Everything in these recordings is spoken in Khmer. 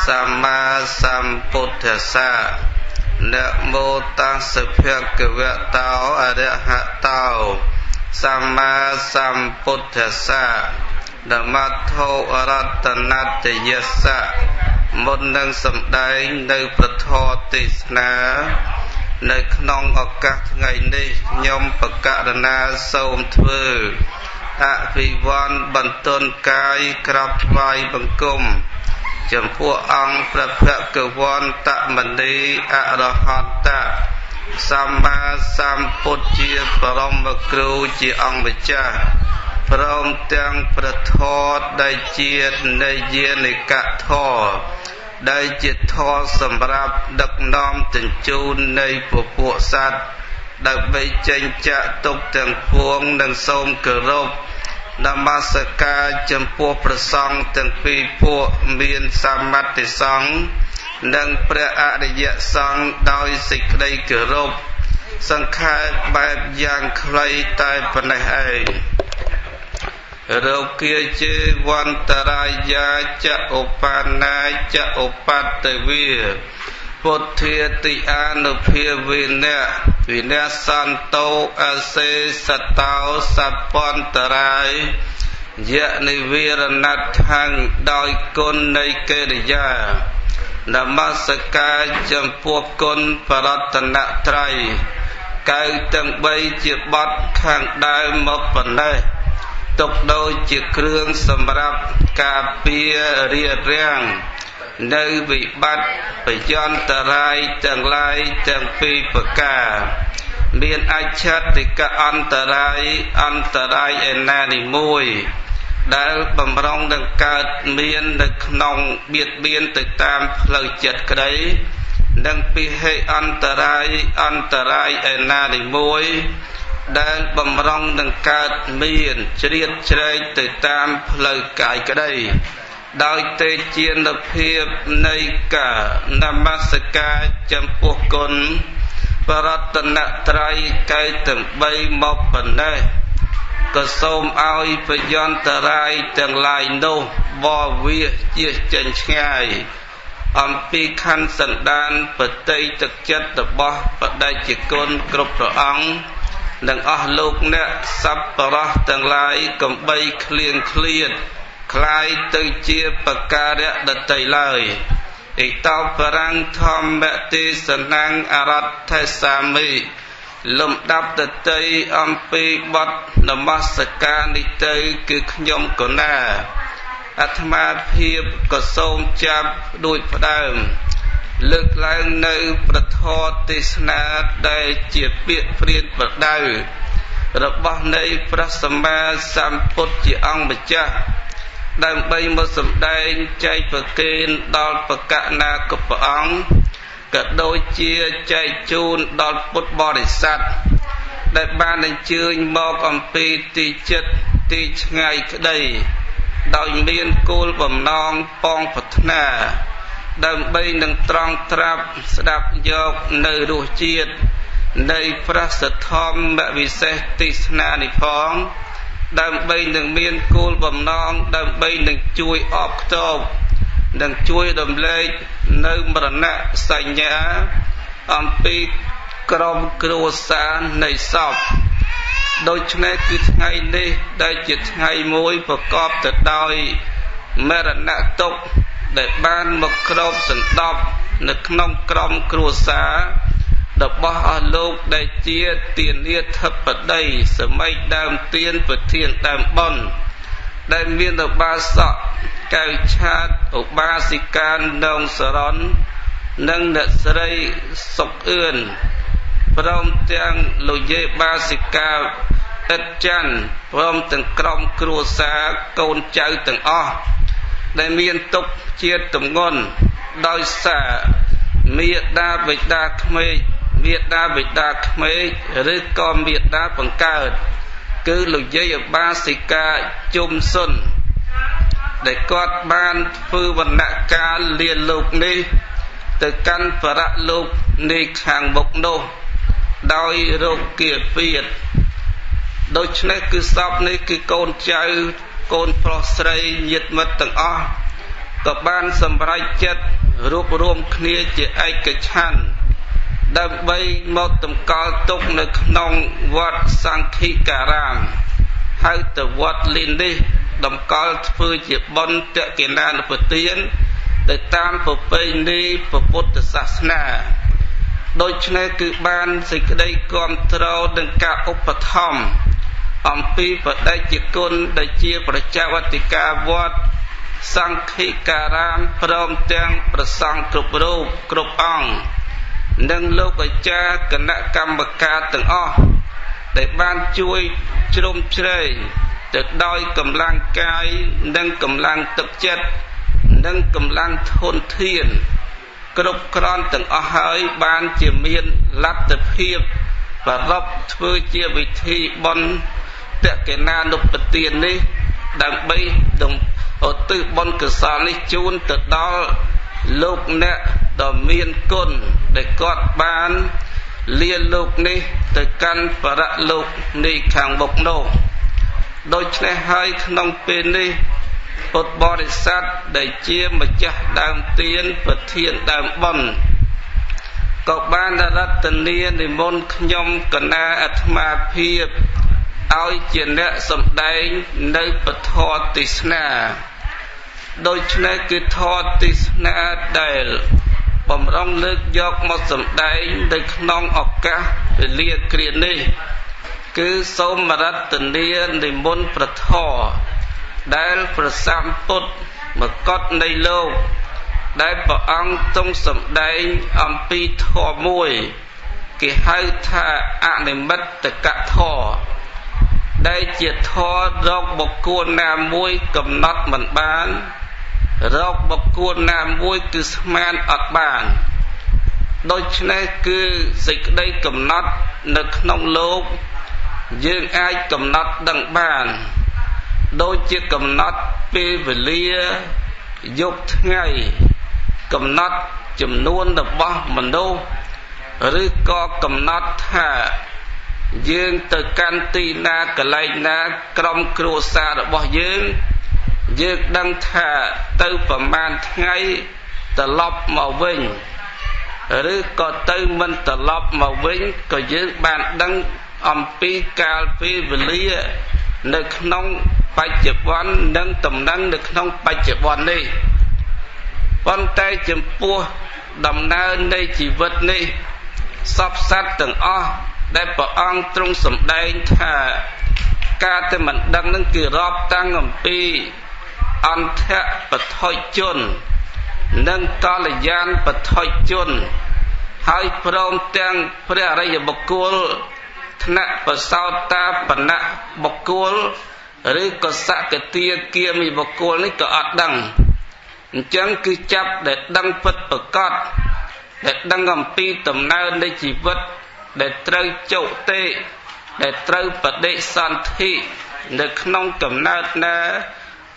សម្មាសម្ពុទ្ធស្សៈนะโมตัสสะภะคะวะโตอะระหะโตសម្មាសម្ពុទ្ធស្សៈនមត្ថោអរតនតយស្សៈមុននឹងសម្ដែងនៅប្រធរទេសនានៅក្នុងឱកាសថ្ងៃនេះខ្ញុំបកករណាសូមធ្វើអភិវ័នបន្ទន់កាយក្រាបថ្វាយបង្គំចំពោះអង្គព្រះភគវន្តមនីអរហន្តសម្មាសម្ពុទ្ធជាបរមគ្រូជាអង្គម្ចាស់ព្រមទាំងប្រធរដែលជានិយានិកធរដែលជាធរសម្រាប់ដឹកនាំជញ្ជូននៃពពួកសត្វដើម្បីចេញចាក់ទុកទាំងពួងនិងសូមគោរពនមស្ការចំពោះព្រះសង្ឃទាំងពីរពួកមានសម្បត្តិសង្ឃនិងព្រះអរិយសង្ឃដោយសេចក្តីគោរពសង្ខេបបែបយ៉ាងខ្លីតែប៉ុណ្ណេះឯងរោគាជាវន្តរាយាចឧបានាចឧបតវិពុទ្ធាតិអនុភាវេណៈវិនសន្តោអសេសតោសពន្តរាយយៈនិវេរណដ្ឋังដោយគុណនៃកិរិយានមស្ការចំពោះគុណបរតនត្រ័យកៅទាំង3ជាបទខាងដើមមកប៉ុណ្ណេះទុកដូចជាគ្រឿងសម្រាប់ការពាររារាំងនៅវិបត្តិបយន្តរាយទាំងឡាយទាំងពីរប្រការមានអច្ឆតិកអន្តរាយឯណានីមួយដែលបំរុងនឹងកើតមាននៅក្នុងបៀតបៀនទៅតាមផ្លូវចិត្តក្តីនិងពិហេអន្តរាយឯណានីមួយដែលបំរុងនឹងកើតមានជ្រៀតជ្រែកទៅតាមផ្លូវកាយក្តីដោយទេជានភាពនៃការនមស្ការចំពោះគុណបរតនត្រ័យកៅទាំង3មកប៉ុណ្ណេះក៏សូមឲ្យបយន្តរាយទាំងឡាយនោះបវាជាចេញឆ្ងាយអំពីខណ្ឌសន្តានបតីទឹកចិត្តរបស់បដិជគុណគ្រប់ព្រះអង្គនិងអស់លោកអ្នកសប្បុរសទាំងឡាយកំបីឃ្លៀងឃ្លាតคล้ายទៅជាបការៈដតីឡើយអិតោបរាំងធម្មទេសនាងអរដ្ឋសាមិលំដាប់ដតីអំពីបទនមស្ការនេះទៅគឺខ្ញុំកណាអាត្មាភាពក៏សូមចាប់ដូចផ្ដើមលើកឡើងនៅប្រធរទេសនាដែលជាពាក្យព្រានប្រដៅរបស់នៃព្រះសម្មាសម្ពុទ្ធជាអង្គម្ចាស់ដើម្បីមកសម្ដែងចែកប្រកេនដល់បកណាកព្រះអង្គក៏ដូចជាចែកជូនដល់ពុទ្ធបរិស័ទដែលបានអញ្ជើញមកអំពីទីចិត្តទីឆ្ងាយក្តីដោយមានគោលបំណងប៉ងប្រាថ្នាដើម្បីនឹងត្រង់ត្រាប់ស្ដាប់យកនៅរសជាតិនៃព្រះសទ្ធម្មវិសេសទេសនានេះផងដើម្បីនឹងមានគោលបំណងដើម្បីនឹងជួយអបខ្ទប់និងជួយរំលែកនៅមរណៈសញ្ញាអំពីក្រុមគ្រួសារនៃសពដូច្នេះគឺថ្ងៃនេះដែលជាថ្ងៃមួយប្រកបទៅដោយមរណៈទុក្ខដែលបានមកគ្របសន្តាប់នៅក្នុងក្រុមគ្រួសាររបស់អស់លោកដែលជាទានាធិបតីសម័យដើមទៀនប្រធានដើមបុណ្យដែលមានឧបាសកកៅឆាតឧបាសិកានងសរណនិងអ្នកស្រីសុកអឿនព្រមទាំងលោកយាយបាសិកាឥតច័ន្ទព្រមទាំងក្រុមគ្រួសារកូនចៅទាំងអស់ដែលមានទុក្ខជាតិទម្ងន់ដោយសារមេដាបិតាក្មេកឬក៏មេដាបង្កើតគឺលោកយាយឧបាសិកាជុំសុនដែលគាត់បានធ្វើវណ្ណការលាលោកនេះទៅកាន់បរៈលោកនៃខាងមុខនោះដោយរោគគាពៀតដូច្នេះគឺសពនេះគឺកូនចៅកូនប្រុសស្រីញាតិមិត្តទាំងអស់ ក៏បានសម្រេចចិត្តរួបរวมគ្នាជាឯកច្ឆន្ទដើម្បីមកតម្កល់ទុកនៅក្នុងវត្តសង្ឃីការាមហៅទៅវត្តលីននេះតម្កល់ធ្វើជាបុណ្យតក្កិណានុប្បទានទៅតាមប្រពៃណីពុទ្ធសាសនាដូច្នេះគឺបានសេចក្តីគាំទ្រនឹងការឧបត្ថម្ភអំពីបដិជគុណដែលជាប្រជាវតិកាវត្តសង្ឃីការាមព្រមទាំងប្រសង់គ្រប់រូបគ្រប់អង្គនិងលោកអាចារ្យគណៈកម្មការទាំងអស់ដែលបានជួយជ្រោមជ្រែងទៅដោយកម្លាំងកាយនិងកម្លាំងទឹកចិត្តនិងកម្លាំងធនធានគ្រប់គ្រាន់ទាំងអស់ហើយបានជាមានលទ្ធភាពប្ររពធ្វើជាវិធីបុណ្យតក្កិណានុប្បទាននេះដើម្បីឧទ្ទិសបុណ្យកុសលនេះជូនទៅដល់លោកអ្នកដ៏មានគុណដែលគាត់បានលាលោកនេះទៅកាន់បរលោកនេះខាងមុខនោះដូច្នេះហើយក្នុងពេលនេះពុទ្ធបរិស័ទដែលជាម្ចាស់ដើមទានប្រធានដើមបុណ្យក៏បានរតនានិមន្តខ្ញុំកណាអាត្មាភាពឲ្យជាអ្នកសម្ដែងនៅពធទេសនាដូច្នេះគឺធម៌ទេសនាដែលបំរុងលើកយកមកសម្ដែងនៅក្នុងឱកាសវេលាគ្រានេះគឺសូមរតនានិមន្តប្រធរដែលព្រះសម្ពុទ្ធមកុដនៃលោកដែលព្រះអង្គទ្រង់សម្ដែងអំពីធម៌មួយគេហៅថាអនិមិត្តកធម៌ដែលជាធម៌រកបុគ្គលណាមួយកំណត់មិនបានរកបុគ្គលណាមួយគឺស្មានអត់បានដូច្នេះគឺសេចក្តីកំណត់នៅក្នុងលោកយើងអាចកំណត់ដឹងបានដូចជាកំណត់ពេលវេលាយប់ថ្ងៃកំណត់ចំនួនរបស់មនុស្សឬក៏កំណត់ថាយើងទៅកាន់ទីណាកន្លែងណាក្រុមគ្រួសាររបស់យើងដឹងថាទៅប្រមាណថ្ងៃត្រឡប់មកវិញឬក៏ទៅមិនត្រឡប់មកវិញក៏យើងបានដឹងអំពីកាលពេលវេលានៅក្នុងបច្ចុប្បន្ននិងតំណែងនៅក្នុងបច្ចុប្បន្ននេះប៉ុន្តែចំពោះដំណើរនៃជីវិតនេះសពសត្វទាំងអស់ដែលព្រះអង្គទ្រង់សម្ដែងថាការតែមិនដឹងនឹងគឺរាប់តាំងអំពីអន្តៈបថុជននិងកល្យានបថុជនហើយព្រមទាំងព្រះអរិយបុគ្គលថ្នាក់បសោតាបណៈបុគ្គលឬក៏សកទាគាមីបុគ្គលនេះក៏អត់ដឹងអញ្ចឹងគឺចាប់ដែលដឹងពិតប្រកបដែលដឹងអំពីដំណើរនៃជីវិតដែលត្រូវជោទេដែលត្រូវបដិសន្ធិនៅក្នុងកំណើតណា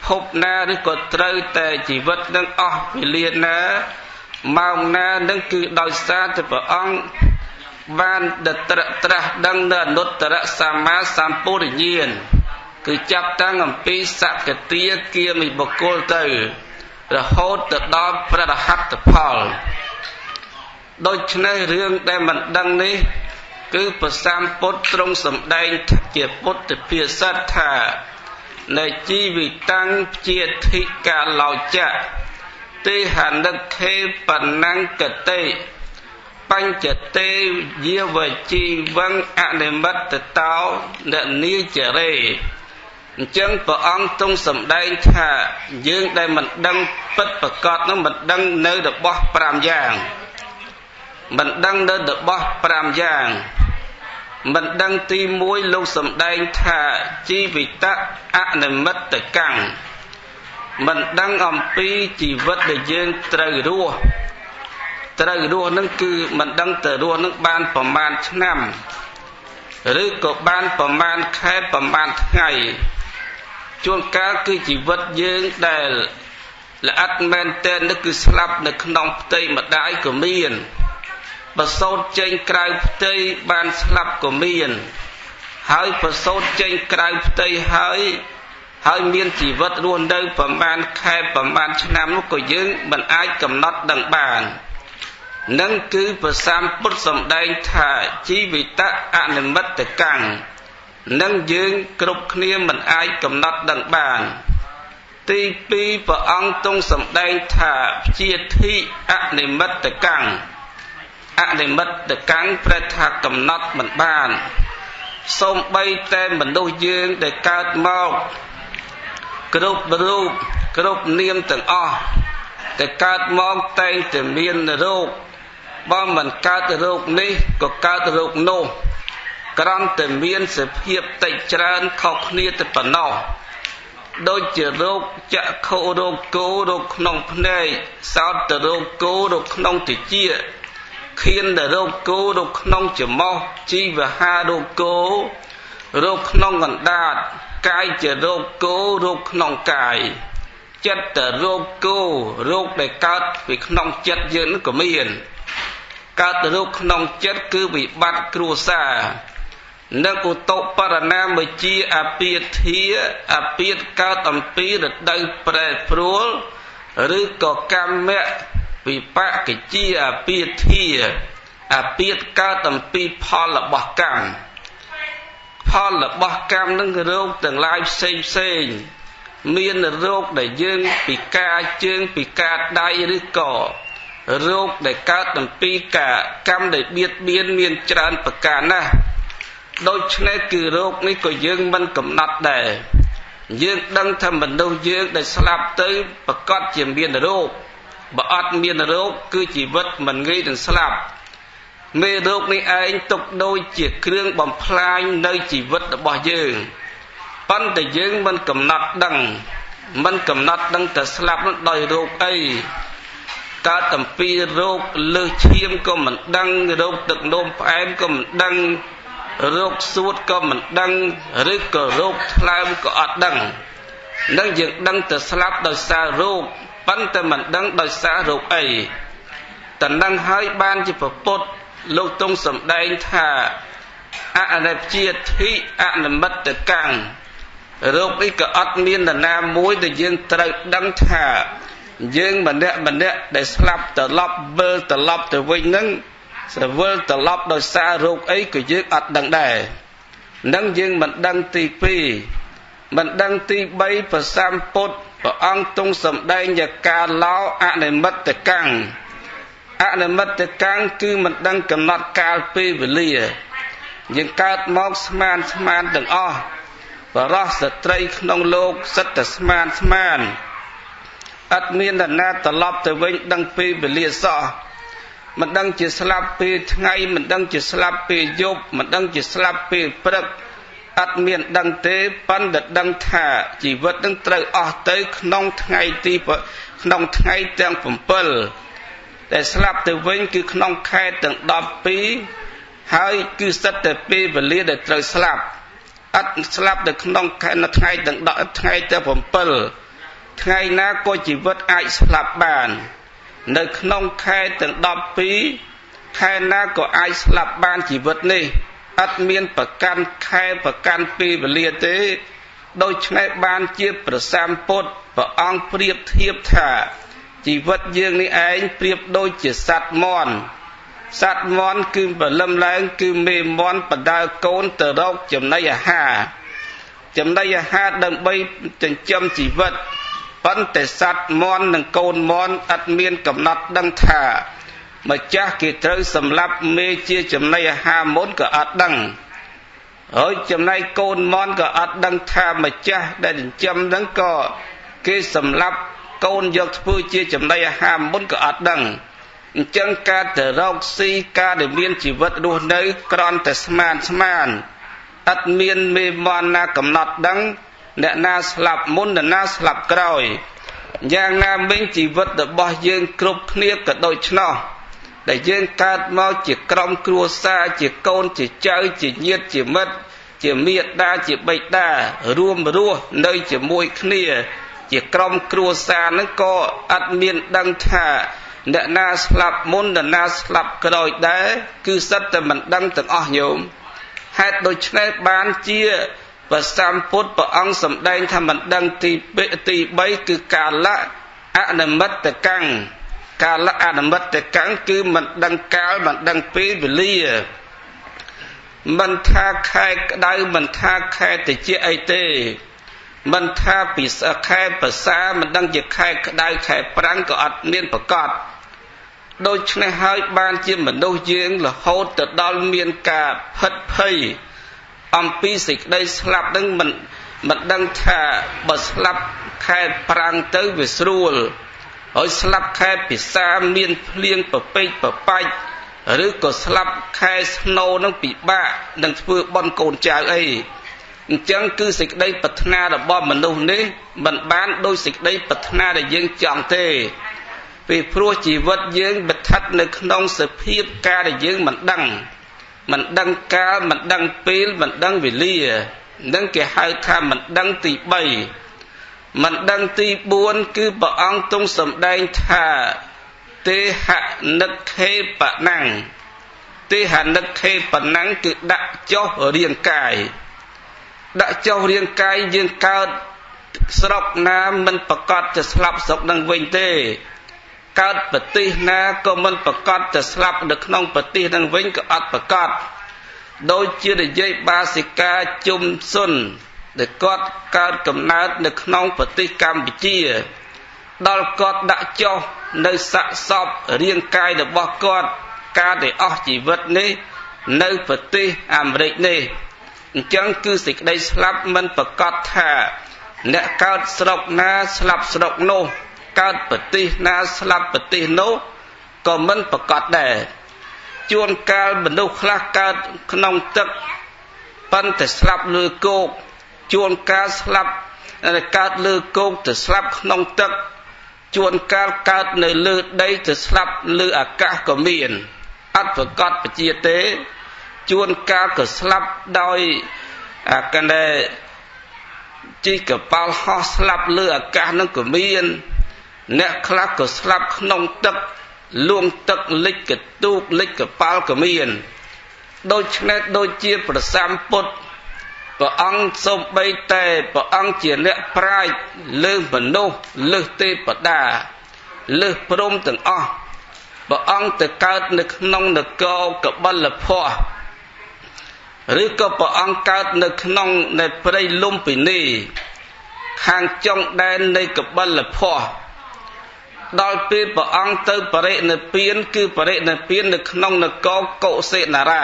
ភពណាឬក៏ត្រូវតែជីវិតនឹងអស់វេលាណាម៉ោងណានឹងគឺដោយសារតែព្រះអង្គបានត្រាស់ដឹងនៅអនុត្តរសម្មាសម្ពុទ្ធញ្ញាណគឺចាប់តាំងអំពីសកទាគាមីបុគ្គលទៅរហូតទៅដល់ព្រះរហត្តផលដូច្នេះរឿងដែលមិនដឹងនេះគឺព្រះសម្ពុទ្ធទ្រង់សម្ដែងជាពុទ្ធភាសិតថានៃជីវិតាំងជាធិកាឡោចៈទេហនិខេបណង្គតេបញ្ចតេយាវជីវង្អនិមិត្តតោននីចរេអញ្ចឹងព្រះអង្គទ្រង់សម្ដែងថាយើងដែលមិនដឹងពិតប្រកបនោះមិនដឹងនៅរបស់5យ៉ាងមិនដឹងនៅរបស់5យ៉ាងមិនដឹងទី1លោកសម្ដែងថាជីវិតអនិមិត្តកੰមិនដឹងអំពីជីវិតដែលយើងត្រូវរស់នឹងគឺមិនដឹងទៅរស់នឹងបានប្រមាណឆ្នាំឬក៏បានប្រមាណខែប្រមាណថ្ងៃជួនកាលគឺជីវិតយើងដែលល្អិតមែនទែននេះគឺស្លាប់នៅក្នុងផ្ទៃម្ដាយក៏មានប្រសូតចេញក្រៅផ្ទៃបានស្លាប់ក៏មានហើយប្រសូតចេញក្រៅផ្ទៃហើយ ហើយមានជីវិតរស់នៅប្រមាណខែប្រមាណឆ្នាំនោះក៏យើងមិនអាចកំណត់ដឹងបាននឹងគឺព្រះសម្ពុទ្ធសម្ដែងថាជីវិតអនិមិត្តកាំងនឹងយើងគ្រប់គ្នាមិនអាចកំណត់ដឹងបានទី2ព្រះអង្គទ្រង់សម្ដែងថាជាធិអនិមិត្តកាំងអនិមិត្តកាំងប្រែថាកំណត់មិនបានសូម្បីតែមនុស្សយើងដែលកើតមកគ្រប់រូបគ្រប់នាមទាំងអស់តែកើតមកតែងតែមានរោគបើមិនកើតរោគនេះក៏កើតរោគនោះគ្រាន់តែមានសភាពតិចច្រើនខុសគ្នាតែប៉ុណ្ណោះដូចជារោគចក្ខុរោគគោរោគក្នុងភ្នែកសោតរោគគោរោគក្នុងតិចខៀនរោគគោរោគក្នុងច្រមុះជីវហារោគគោរោគក្នុងកណ្ដាតកាយជារោគគោរោគក្នុងកាយចិត្តរោគគោរោគដែលកើតពីក្នុងចិត្តយើងនឹងក៏មានកើតរោគក្នុងចិត្តគឺវិបត្តិគ្រួសារនិងឧតុបរណាមជាអពាធាអពាតកើតអំពីរដូវប្រែប្រួលឬក៏កម្មៈវិបកជាអពាធាអពាតកើតអំពីផលរបស់កម្មផលរបស់កម្មនឹងរោគទាំងឡាយផ្សេងមានរោគដែលយើងពិការជើងពិការដៃឬក៏រោគដែលកើតអំពីកម្មដែលបៀតបៀនមានច្រើនប្រការណាស់ដូច្នេះគឺរោគនេះក៏យើងមិនកំណត់ដែរយើងដឹងថាមនុស្សយើងដែលស្លាប់ទៅប្រកាសជាមានរោគបើអត់មានរោគគឺជីវិតមិនងាយនឹងស្លាប់មេរោគនេះឯងទុកដូចជាគ្រឿងបំផ្លាញនៅជីវិតរបស់យើងប៉ុន្តែយើងមិនកំណត់ដឹងតែស្លាប់នោះដោយរោគអីកើតអំពីរោគលើសឈាមក៏មិនដឹងរោគទឹកនោមផ្អែមក៏មិនដឹងរោគសួតក៏មិនដឹងឬក៏រោគថ្លើមក៏អត់ដឹងនឹងយើងដឹងតែស្លាប់ដោយសាររោគប៉ុន្តែមិនដឹងដោយសាររោគអីតែនឹងហើយបានជាព្រះពុទ្ធលោកទ្រង់សម្ដែងថាអនិច្ចាធិអនិមិត្តកាំងរោគនេះក៏អត់មាននរណាមួយដែលយើងត្រូវដឹងថាយើងម្នាក់ដែលស្លាប់ត្រឡប់វិលត្រឡប់ទៅវិញនឹងស្វិលត្រឡប់ដោយសាររោគអីក៏យើងអត់ដឹងដែរនឹងយើងមិនដឹងទី2មិនដឹងទី3ព្រះសម្ពុទ្ធព្រះអង្គទ្រង់សម្ដែងយ៉ាងកាឡោអនិមិត្តកាំងអនិមិត្តកាំងគឺមិនដឹងកំណត់កាលពេលវេលាយើងកើតមកស្មានទាំងអស់បរោះស្ត្រីក្នុងលោកសិតតែស្មានអត់មាននរណាត្រឡប់ទៅវិញដឹងពេលវេលាសោះមិនដឹងជាស្លាប់ពេលថ្ងៃមិនដឹងជាស្លាប់ពេលយប់មិនដឹងជាស្លាប់ពេលព្រឹកអត់មានដឹងទេប៉ុន្តែដឹងថាជីវិតនឹងត្រូវអស់ទៅក្នុងថ្ងៃទាំង7តែស្លាប់ទៅវិញគឺក្នុងខែទាំង12ហើយគឺសិតតែពេលវេលាដែលត្រូវស្លាប់អត់ស្លាប់នៅក្នុងថ្ងៃទាំង10ថ្ងៃទាំង7ថ្ងៃណាក៏ជីវិតអាចស្លាប់បាននៅក្នុងខែទាំង12ខែណាក៏អាចស្លាប់បានជីវិតនេះអត់មានប្រកាន់ខែប្រកាន់ពេលវេលាទេដូច្នេះបានជាព្រះសម្ពុទ្ធព្រះអង្គប្រៀបធៀបថាជីវិតយើងនេះឯងប្រៀបដូចជាសត្វមាន់គឺបលឹមឡើងគឺមេមាន់បដើកូនទៅរកចំណីអាហារដើម្បីចិញ្ចឹមជីវិតប៉ុន្តែសត្វមាន់និងកូនមាន់អត់មានកំណត់ដឹងថាម្ចាស់គេត្រូវសម្លាប់មេជាចំណីអាហារមុនក៏អត់ដឹងហើយចំណែកកូនមាន់ក៏អត់ដឹងថាម្ចាស់ដែលចិញ្ចឹមហ្នឹងក៏គេសម្លាប់កូនយកធ្វើជាចំណីអាហារមុនក៏អត់ដឹងអញ្ចឹងការទៅរកស៊ីការដែលមានជីវិតរស់នៅគ្រាន់តែស្មានអត់មានមេមាន់ណាកំណត់ដឹងអ្នកណាស្លាប់មុនអ្នកណាស្លាប់ក្រោយយ៉ាងណាមិញជីវិតរបស់យើងគ្រប់គ្នាក៏ដូចនោះដែលយើងកើតមកជាក្រុមគ្រួសារជាកូនជាចៅជាញាតិជាមិត្តជាមេដាជាបិតារួមរស់នៅជាមួយគ្នាជាក្រុមគ្រួសារហ្នឹងក៏អត់មានដឹងថាអ្នកណាស្លាប់មុនអ្នកណាស្លាប់ក្រោយដែរគឺសិតតែមិនដឹងទាំងអស់ញោមហេតុដូច្នេះបានជា Và Sam Phút và ông sầm đen tham mình đăng tì bấy cứ cả lạ anh mất tờ căng cả lạ anh mất tờ căng cứ mình đăng cao mình đăng phí về lia mình tha khai đây mình tha khai từ chia ai tê mình tha bị sa khai bờ xa mình đăng dịch khai đây khai prang có ắt miên bờ cọt đôi chân hai ban chia mình đôi dương là hốt từ đo miên cả phật phây ông pi dịch đây slap đăng mình đăng thà bờ slap khai prang tới về srul hỏi slap khai bị xa miên liên bờ pây bờ paiหรือก็สลับแค่สโนว์นั่งปีบ้าดังเพื่อบอลโกนจ่าไอ้จังคือสิ่งใดปัฒนาระบอบมนุษย์นี้บันบานโดยสิ่งใดปัฒนาได้ยังจังเตไปพรัวชีวิตยังบัดทัดในขนมสเพียบกาได้ยังมันดังกามันดังเปลมันดังวิลีดังแก่ให้ท่ามันดังตีใบมันดังตีบวนคือปะอังตรงสมได้ท่าเตหะนึกเคปะนังเตหะนึกเคปะนังคือดักเจ้าเรียงกายดักเจ้าเรียงกายยังเกิดสลบน้ำมันประกอบจะสลับศพดังเวงเตเกิดปฏินาก็มันประกอบจะสลับดึกน้องปฏิดังเวงก็อัดประกอบโดยเชื่อได้ยัยบาสิกาจุมสุนได้กอดเกิดกำเนิดดึกน้องปฏิกรรมปิจีดอลกอดดักเจ้าในสะสอบเรียงกายเดบกอดการได้ออกชีวิตนี้ในปฏิอเมริกนี้จังคือสิ่งใดสลับมันประกอบท่าเนื้อการสลบนาสลับสลบโนการปฏินาสลับปฏิโนก็มันประกอบได้จวนการบรรลุคลาการขนมตึกปันแต่สลับลือโกกจวนการสลับการลือโกกแต่สลับขนมตึกจวนการเกิดในเลือดได้จะสลับเลือดอากาศก็มีอัดประกอบปัจเจเตจวนการก็สลับโดยกันได้จีกับปาลฮอสลับเลือดอากาศนั่นก็มีเนี่ยคลาก็สลับขนมตึกลวงตึกเล็กกับตูกเล็กกับปาลก็มีโดยชนะโดยเจียประสามปุตพระองค์ทรงไปแต่พระองค์เจียเนปรายเลื่อนบรรลุเลื่อนเตปดาเลื่อนพรมถึงอ้อพระองค์แต่เกิดในขนมในกอกับบัลลพอหรือก็พระองค์เกิดในขนมในพระลุ่มปีนี้ห่างจงแดนในกับบัลลพอโดยเป็นพระองค์เติมปริในเพียนคือปริในเพียนในขนมในกอโกเสนารา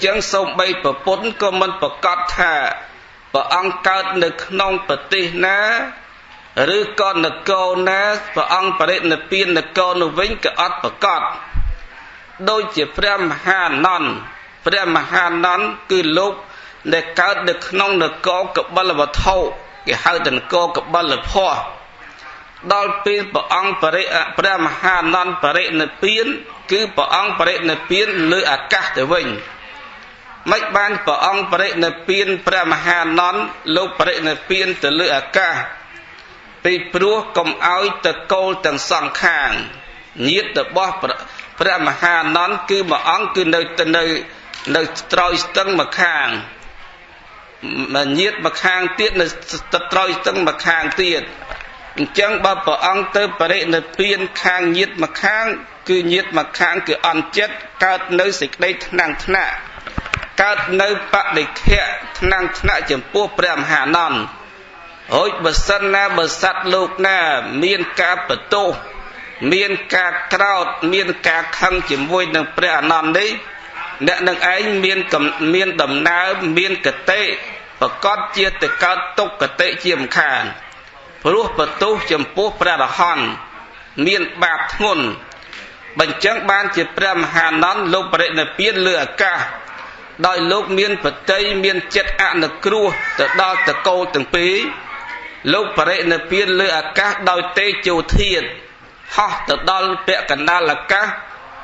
จังทรงใบประพุทธก็มันประกอบท่าพระองค์เกิดในขนมปฏินะหรือก่อนในโกนะพระองค์ปริในเพียนในโกนวิ่งก็อัดประกอบโดยจะพระมหานอนพระมหานอนคือลูกในเกิดในขนมในโกกับบัลลเท่าก็ให้แต่โกกับบัลลพ่อโดยเป็นพระองค์พระมหานอนปริในเพียนคือพระองค์ปริในเพียนหรืออากาศแต่วิ่งไม่บ้านพระองค์ปริในเพียนพระมหานอนลูกปริในเพียนแต่เลืออากาศไปปลัวกลมเอาตะโกลต่างสองข้างยีดตะบ่พระมหานอนคือพระองค์คือในตรอยตั้งมาข้างมันยีดมาข้างเตี้ยในตรอยตั้งมาข้างเตี้ยจังบ่พระองค์เติมปริในเพียนข้างยีดมาข้างคือยีดมาข้างคืออันเจ็ดเกิดในสิ่งใดทางทนะเกิดในปะดิเขะทางทนะจำพวกพระมหานอนโอ้ยบสันนาบสัตลูกหน้าเมียนกาประตูเมียนกากราวเมียนกาคังจิมวยนังพระอนอนนี้เนี่ยนังไอ้เมียนกับเมียนดำน้ำเมียนกะเตะประกอบเจียแต่เกิดตกกะเตะเจียมขานพระรูปประตูจำพวกพระละหอนเมียนบาดงุนบรรจังบ้านจิตพระมหานอนลงประเด็นเปลี่ยนเลือกาโดยลูกเมียนปัจจัยเมียนเจ็ดอันครัวแต่ดาวตะโกตั้งปีลูกประเด็นเปลี่ยนเลือกาโดยเตจูเทียนฮะแต่ดาวเปะกันนาละกา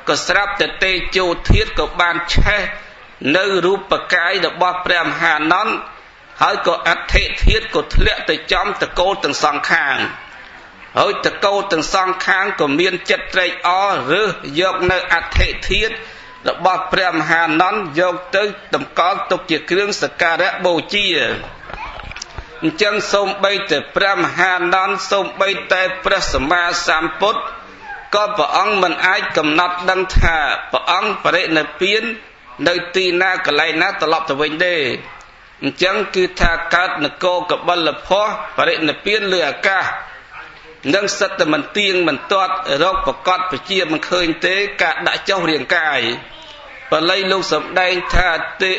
ก็สลับแต่เตจูเทียนกับบ้านแช่ในรูปประกายดอกบัวพระมหานอนให้ก็อัฐเทียนก็ทะเลแต่จอมตะโกตั้งสองข้างเฮ้ยตะโกตั้งสองข้างก็เมียนเจ็ดไรอ้อหรือยกในอัฐเทียน របស់ព្រះមហានន្ទយកទៅតម្កល់ទុកជាគ្រឿងសក្ការៈបូជាអញ្ចឹងសូម្បីតែព្រះមហានន្ទសូម្បីតែព្រះសម្មាសម្ពុទ្ធក៏ព្រះអង្គមិនអាចកំណត់ដឹងថាព្រះអង្គបរិនិព្វាននៅទីណាកន្លែងណាត្រឡប់ទៅវិញទេអញ្ចឹងគឺថាកើតនគរកបិលភ័ស្ត្របរិនិព្វានលើអាកាសនឹងសិតតែមិនទៀងមិនទាត់រកប្រកបពជាមិនឃើញទេការដាក់ចុះរាងកាយបល័យលោកសម្ដែងថាទេ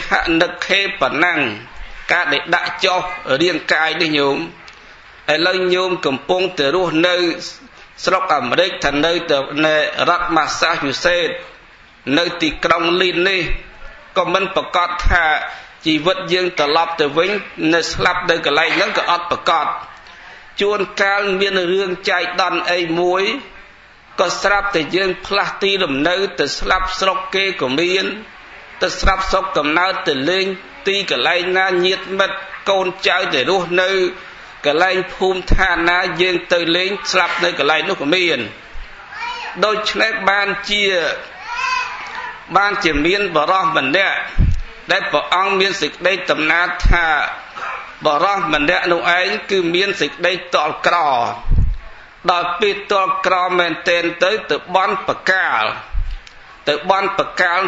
ហនិខេបណੰការដែលដាក់ចុះរាងកាយនេះញោមឥឡូវញោមកំពុងតែរស់នៅស្រុកអាមេរិកថានៅនៅរដ្ឋម៉ាសាជូសេតនៅទីក្រុងលីននេះក៏មិនប្រកាសថាជីវិតយើងត្រឡប់ទៅវិញនៅស្លាប់នៅកន្លែងហ្នឹងក៏អត់ប្រកាសជួនកាលមានរឿងចៃដន្យអីមួយក៏ស្រាប់តែយើងផ្លាស់ទីលំនៅទៅស្លាប់ស្រុកគេក៏មានទៅស្រាប់ស្រុកកំណើតទៅលេងទីកន្លែងណាញាតិមិត្តកូនចៅទៅរស់នៅកន្លែងភូមិឋានណាយើងទៅលេងស្លាប់នៅកន្លែងនោះក៏មានដូច្នេះបានជាមានបរិះម្នាក់ដែលព្រះអង្គមានសេចក្តីតំណាលថាបរិះម្នាក់នោះឯងគឺមានសេចក្តីតល់ក្រដល់ពេលតល់ក្រមែនទែនទៅបន់បកាល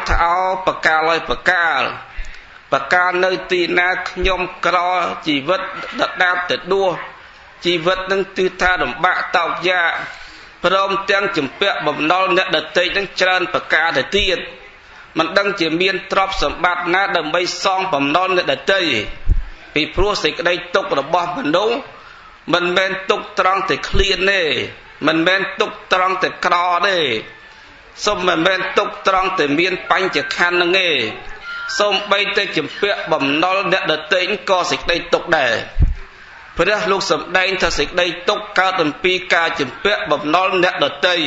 ថាអោបកាលឲ្យបកាលនៅទីណាខ្ញុំក្រជីវិតដដាបទៅដួសជីវិតនឹងគឺថាលំបាកតោកយ៉ាព្រមទាំងចម្ពាក់បំណុលអ្នកដតីនឹងច្រើនបកាលទៅទៀតមិនដឹងជាមានទ្រព្យសម្បត្តិណាដើម្បីសងបំណុលអ្នកដតីពីព្រោះសេចក្តីទុក្ខរបស់មនុស្សមិនមែនទុក្ខត្រង់តែឃ្លានទេមិនមែនទុក្ខត្រង់តែក្រទេសូមមិនមែនទុក្ខត្រង់តែមានបញ្ចខណ្ឌនឹងទេសូម្បីតែចម្ពាក់បំណុលអ្នកដតីក៏សេចក្តីទុក្ខដែរព្រះលោកសម្ដែងថាសេចក្តីទុក្ខកើតអំពីការចម្ពាក់បំណុលអ្នកដតី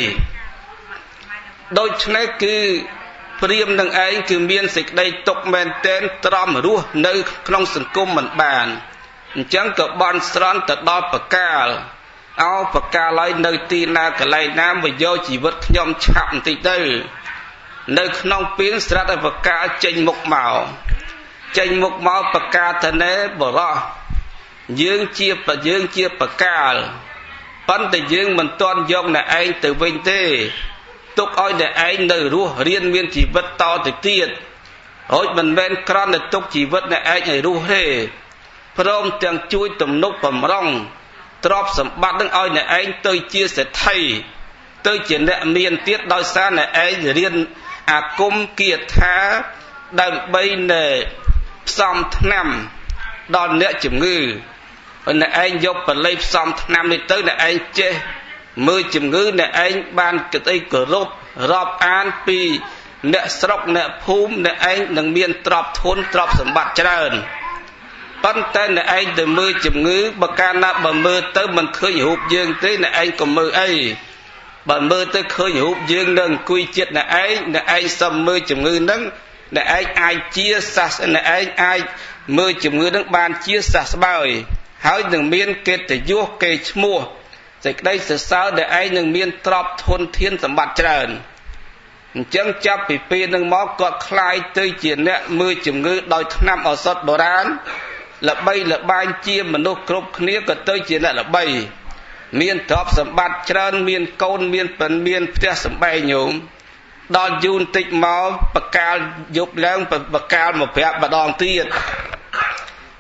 ដូច្នេះគឺព្រាហ្មណ៍នឹងឯងគឺមានសេចក្តីទុក្ខមែនទែនទ្រាំរស់នៅក្នុងសង្គមមិនបានអញ្ចឹងក៏បន់ស្រន់ទៅដល់បកាលអោបកាលឲ្យនៅទីណាកន្លែងណាមកយកជីវិតខ្ញុំឆាប់បន្តិចទៅនៅក្នុងពៀងស្រាប់តែបកាលចេញមុខមកបកាលទៅណែបរោះយើងជាបកាលប៉ុន្តែយើងមិនទាន់យកអ្នកឯងទៅវិញទេទុកឲ្យអ្នកឯងនៅរស់រៀនមានជីវិតតទៅទៀតរួចមិនមែនគ្រាន់តែទុកជីវិតអ្នកឯងឲ្យរស់ទេព្រមទាំងជួយទំនុកបំរុងទ្រព្យសម្បត្តិនឹងឲ្យអ្នកឯងទៅជាសេដ្ឋីទៅជាអ្នកមានទៀតដោយសារអ្នកឯងរៀនអាគមគាថាដើម្បីផ្សំថ្នាំដល់អ្នកជំងឺអ្នកឯងយកបល័យផ្សំថ្នាំនេះទៅអ្នកឯងចេះមើលជំងឺអ្នកឯងបានក្តីគោរពរាប់អានពីអ្នកស្រុកអ្នកភូមិអ្នកឯងនឹងមានទ្រព្យធនទ្រព្យសម្បត្តិច្រើនប៉ុន្តែអ្នកឯងទៅមើលជំងឺបើកាលណាបើមើលទៅមិនឃើញរូបយើងទេអ្នកឯងក៏មើលអីបើមើលទៅឃើញរូបយើងនឹងអង្គុយចិត្តអ្នកឯងសុំមើលជំងឺនឹងអ្នកឯងអាចជាសាសអ្នកឯងអាចមើលជំងឺនឹងបានជាសះស្បើយហើយនឹងមានកិត្តិយសកេរ្តិ៍ឈ្មោះសេចក្តីសរសើរដែលឯងនឹងមានទ្រព្យធនធានសម្បត្តិច្រើនអញ្ចឹងចាប់ពីពេលនឹងមកគាត់คล้ายទៅជាអ្នកមើលជំងឺដោយថ្នាំឱសថបុរាណល្បីល្បាញជាមនុស្សគ្រប់គ្នាក៏ទៅជាអ្នកល្បីមានទ្រព្យសម្បត្តិច្រើនមានកូនមានផ្ទះសម្បែងញោមដល់យូរបន្តិចមកបកាលយប់ឡើងបកាលមកប្រាប់ម្ដងទៀត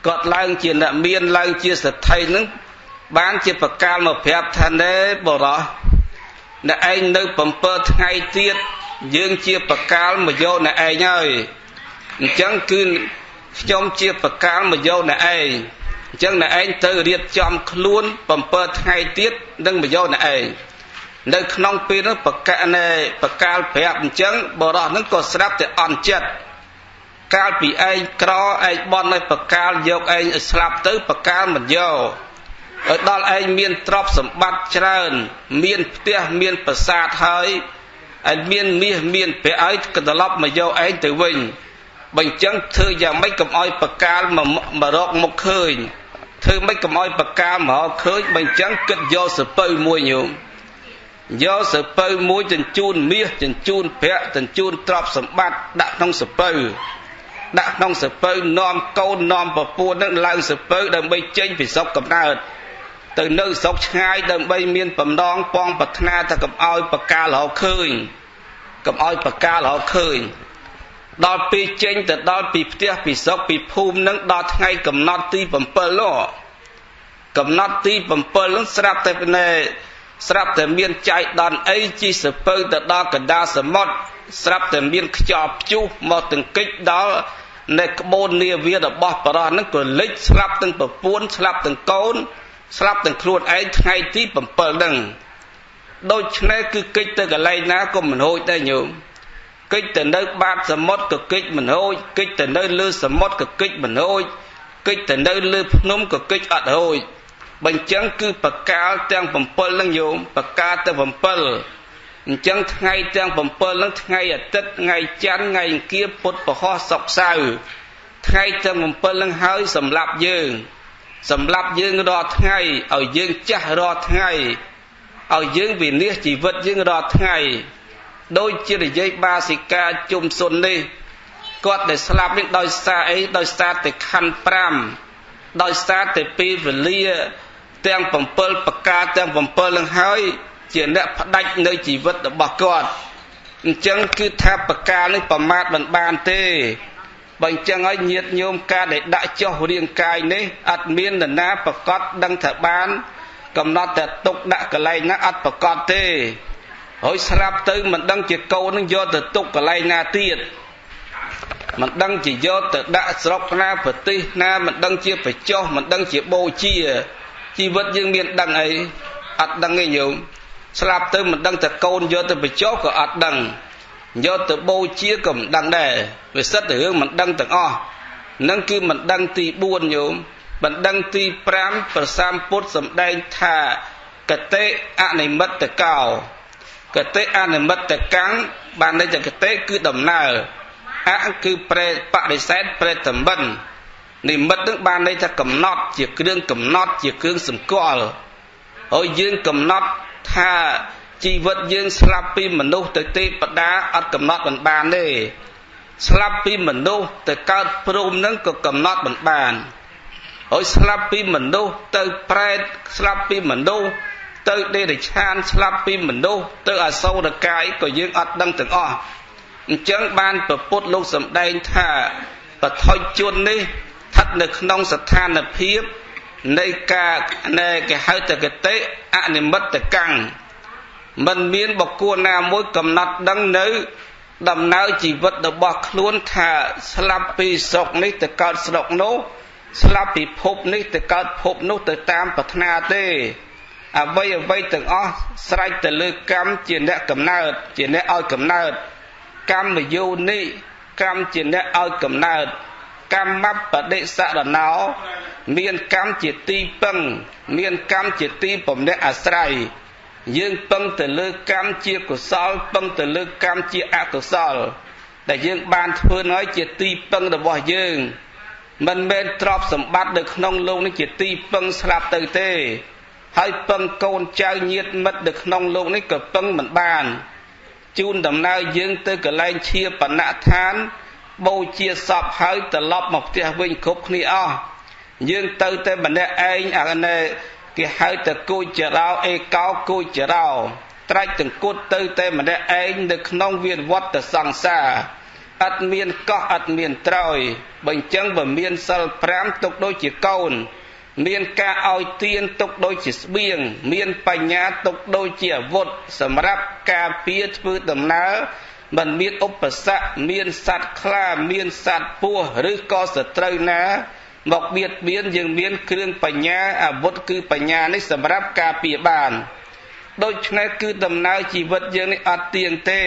គាត់ឡើងជាអ្នកមានឡើងជាសេដ្ឋីនឹងបានជាបកាលមកប្រាប់ថាណែបរោះអ្នកឯងនៅ7ថ្ងៃទៀតយើងជាបកាលមកយកអ្នកឯងហើយអញ្ចឹងគឺខ្ញុំជាបកាលមកយកអ្នកឯងអញ្ចឹងអ្នកឯងទៅរៀបចំខ្លួន7ថ្ងៃទៀតនឹងមកយកអ្នកឯងនៅក្នុងពេលនោះបកាលប្រាប់អញ្ចឹងបរោះនឹងក៏ស្រាប់តែអន់ចិត្តកាលពីឯងក្រឯងបន់ឲ្យបកាលយកឯងឲ្យស្លាប់ទៅបកាលមិនយកឲ្យដល់ឯងមានទ្រព្យសម្បត្តិច្រើនមានផ្ទះមានប្រាសាទហើយឯមានមាសមានប្រាក់ឲ្យក៏ត្រឡប់មកយកឯងទៅវិញបើអញ្ចឹងធ្វើយ៉ាងម៉េចកុំឲ្យបកាលមករកមុខឃើញធ្វើម៉េចកុំឲ្យបកាលមកឃើញបើអញ្ចឹងគិតយកសពៅមួយញោម យកសពៅមួយចិញ្ចូនមាសចិញ្ចូនប្រាក់ចិញ្ចូនទ្រព្យសម្បត្តិដាក់ក្នុងសពៅដាក់ក្នុងសពៅនាំកូននាំប្រពន្ធនឹងឡើងសពៅដើម្បីចេញពីស្រុកកំណើតទៅនៅស្រុកឆ្ងាយដើម្បីមានបំណងប៉ងប្រាថ្នាថាកុំឲ្យបកាលរកឃើញកុំឲ្យបកាលរកឃើញដល់ពេលចេញទៅដល់ពីផ្ទះពីស្រុកពីភូមិនឹងដល់ថ្ងៃកំណត់ទី7កំណត់ទី7នឹងស្រាប់តែមានចៃដន្យអីជីសពៅទៅដល់កណ្ដាលសមុទ្រស្រាប់តែមានខ្យល់ព្យុះមកទង្គិចដល់នៅក្បូននាវារបស់បរោះនឹងក៏លិចស្លាប់ទាំងប្រពន្ធស្លាប់ទាំងកូនស្លាប់ទាំងខ្លួនឯងថ្ងៃទី7ហ្នឹងដូច្នេះគឺកិច្ចទៅកន្លែងណាក៏មិនហូចដែរញោមកិច្ចទៅនៅបាតសមុទ្រក៏កិច្ចមិនហូចកិច្ចទៅនៅលើសមុទ្រក៏កិច្ចមិនហូចកិច្ចទៅនៅលើភ្នំក៏កិច្ចអត់ហូចបញ្ចឹងគឺបកាលទាំង7ហ្នឹងញោមបកាលទាំង7អញ្ចឹងថ្ងៃទាំង7ហ្នឹងថ្ងៃអាទិត្យថ្ងៃច័ន្ទថ្ងៃអង្គារពុធពហុសុក្រសៅរ៍ថ្ងៃទាំង7ហ្នឹងហើយសម្រាប់យើងរាល់ថ្ងៃឲ្យយើងចាស់រាល់ថ្ងៃឲ្យយើងវិនិច្ឆ័យជីវិតយើងរាល់ថ្ងៃដូចជានិយាយបាសិកាជុំសុននេះគាត់ដែលស្លាប់នេះដោយសារអីដោយសារតែខណ្ឌ5ដោយសារតែពេលវេលាទាំង7ប្រការទាំង7នឹងហើយជាអ្នកផ្ដាច់នៅជីវិតរបស់គាត់អញ្ចឹងគឺថាប្រការនេះប្រមាថមិនបានទេបើអញ្ចឹងហើយញាតិញោមការដែលដាក់ចុះរាងកាយនេះអត់មាននរណាប្រកាសដឹងថាបានកំណត់តែទុកដាក់កន្លែងណាអត់ប្រកាសទេហើយស្រាប់ទៅមិនដឹងជាកូននឹងយកទៅទុកកន្លែងណាទៀតមិនដឹងជាយកទៅដាក់ស្រុកណាប្រទេសណាមិនដឹងជាបច្ចុះមិនដឹងជាបូជាជីវិតយើងមានដឹងអីអត់ដឹងទេញោមស្លាប់ទៅមិនដឹងតែកូនយកទៅបច្ចុះក៏អត់ដឹងយកទៅបូជាក៏មិនដឹងដែរវាសិតតែរឿងមិនដឹងទាំងអស់នឹងគឺមិនដឹងទី4ញោមមិនដឹងទី5ប្រសាមពុទ្ធសម្ដែងថាកតិអនិមិត្តកោកតិអនិមិត្តកាំងបានន័យថាកតិគឺដំណើរអគឺប្រេបដិសេធប្រេតមិននិមិត្តនឹងបានន័យថាកំណត់ជាគ្រឿងកំណត់ជាគ្រឿងសម្គាល់ហើយយើងកំណត់ថាជីវិតយើងស្លាប់ពីមនុស្សទៅទេវតាអត់កំណត់មិនបានទេស្លាប់ពីមនុស្សទៅកើតព្រំនឹងក៏កំណត់មិនបានហើយស្លាប់ពីមនុស្សទៅប្រេតស្លាប់ពីមនុស្សទៅដេរឆានស្លាប់ពីមនុស្សទៅអសូរកាយក៏យើងអត់ដឹងទាំងអស់អញ្ចឹងបានព្រះពុទ្ធលោកសម្ដែងថាបឋិជននេះស្ថិតនៅក្នុងស្ថានភាពនៃការគេហៅថាកតិអនិមិត្តកាំងមិនមានបុគ្គលណាមួយកំណត់ដឹងនៅដំណើរជីវិតរបស់ខ្លួនថាស្លាប់ពីស្រុកនេះទៅកើតស្រុកនោះស្លាប់ពីភពនេះទៅកើតភពនោះទៅតាមប្រាថ្នាទេអ្វីទាំងអស់ស្រេចទៅលើកម្មជាអ្នកកំណើតជាអ្នកឲ្យកំណើតកម្មយោនិកម្មជាអ្នកឲ្យកំណើតកម្មបដិសរណោមានកម្មជាទីពឹងមានកម្មជាទីពំនាក់អាស្រ័យយើងពឹងទៅលើកម្មជាកុសលពឹងទៅលើកម្មជាអកុសលដែលយើងបានធ្វើហើយជាទីពឹងរបស់យើងមិនមែនទ្រព្យសម្បត្តិនៅក្នុងលោកនេះជាទីពឹងស្លាប់ទៅទេហើយពឹងកូនចៅញាតិមិត្តនៅក្នុងលោកនេះក៏ពឹងមិនបានជូនដំណើរយើងទៅកន្លែងឈាបនដ្ឋានបូជាសពហើយត្រឡប់មកផ្ទះវិញគ្រប់គ្នាអស់យើងទៅតែម្នាក់ឯងអាណែគេហៅតែគូចរោអេកោគូចរោត្រាច់ទាំងគុតទៅតែម្នាក់ឯងនៅក្នុងវាលវត្តសង្សារអត់មានកោះអត់មានត្រយបើអញ្ចឹងបើមានសិល5ទុកដូចជាកូនមានការឲ្យទានទុកដូចជាស្បៀងមានបញ្ញាទុកដូចជាអាវុធសម្រាប់ការពារធ្វើដំណើរមិនមានឧបសគ្គមានសត្វខ្លាមានសត្វពស់ឬក៏សត្រូវណាមកបៀតបៀនយើងមានគ្រឿងបញ្ញាអាវុធគឺបញ្ញានេះសម្រាប់ការពារបានដូច្នេះគឺដំណើរជីវិតយើងនេះអត់ទៀងទេ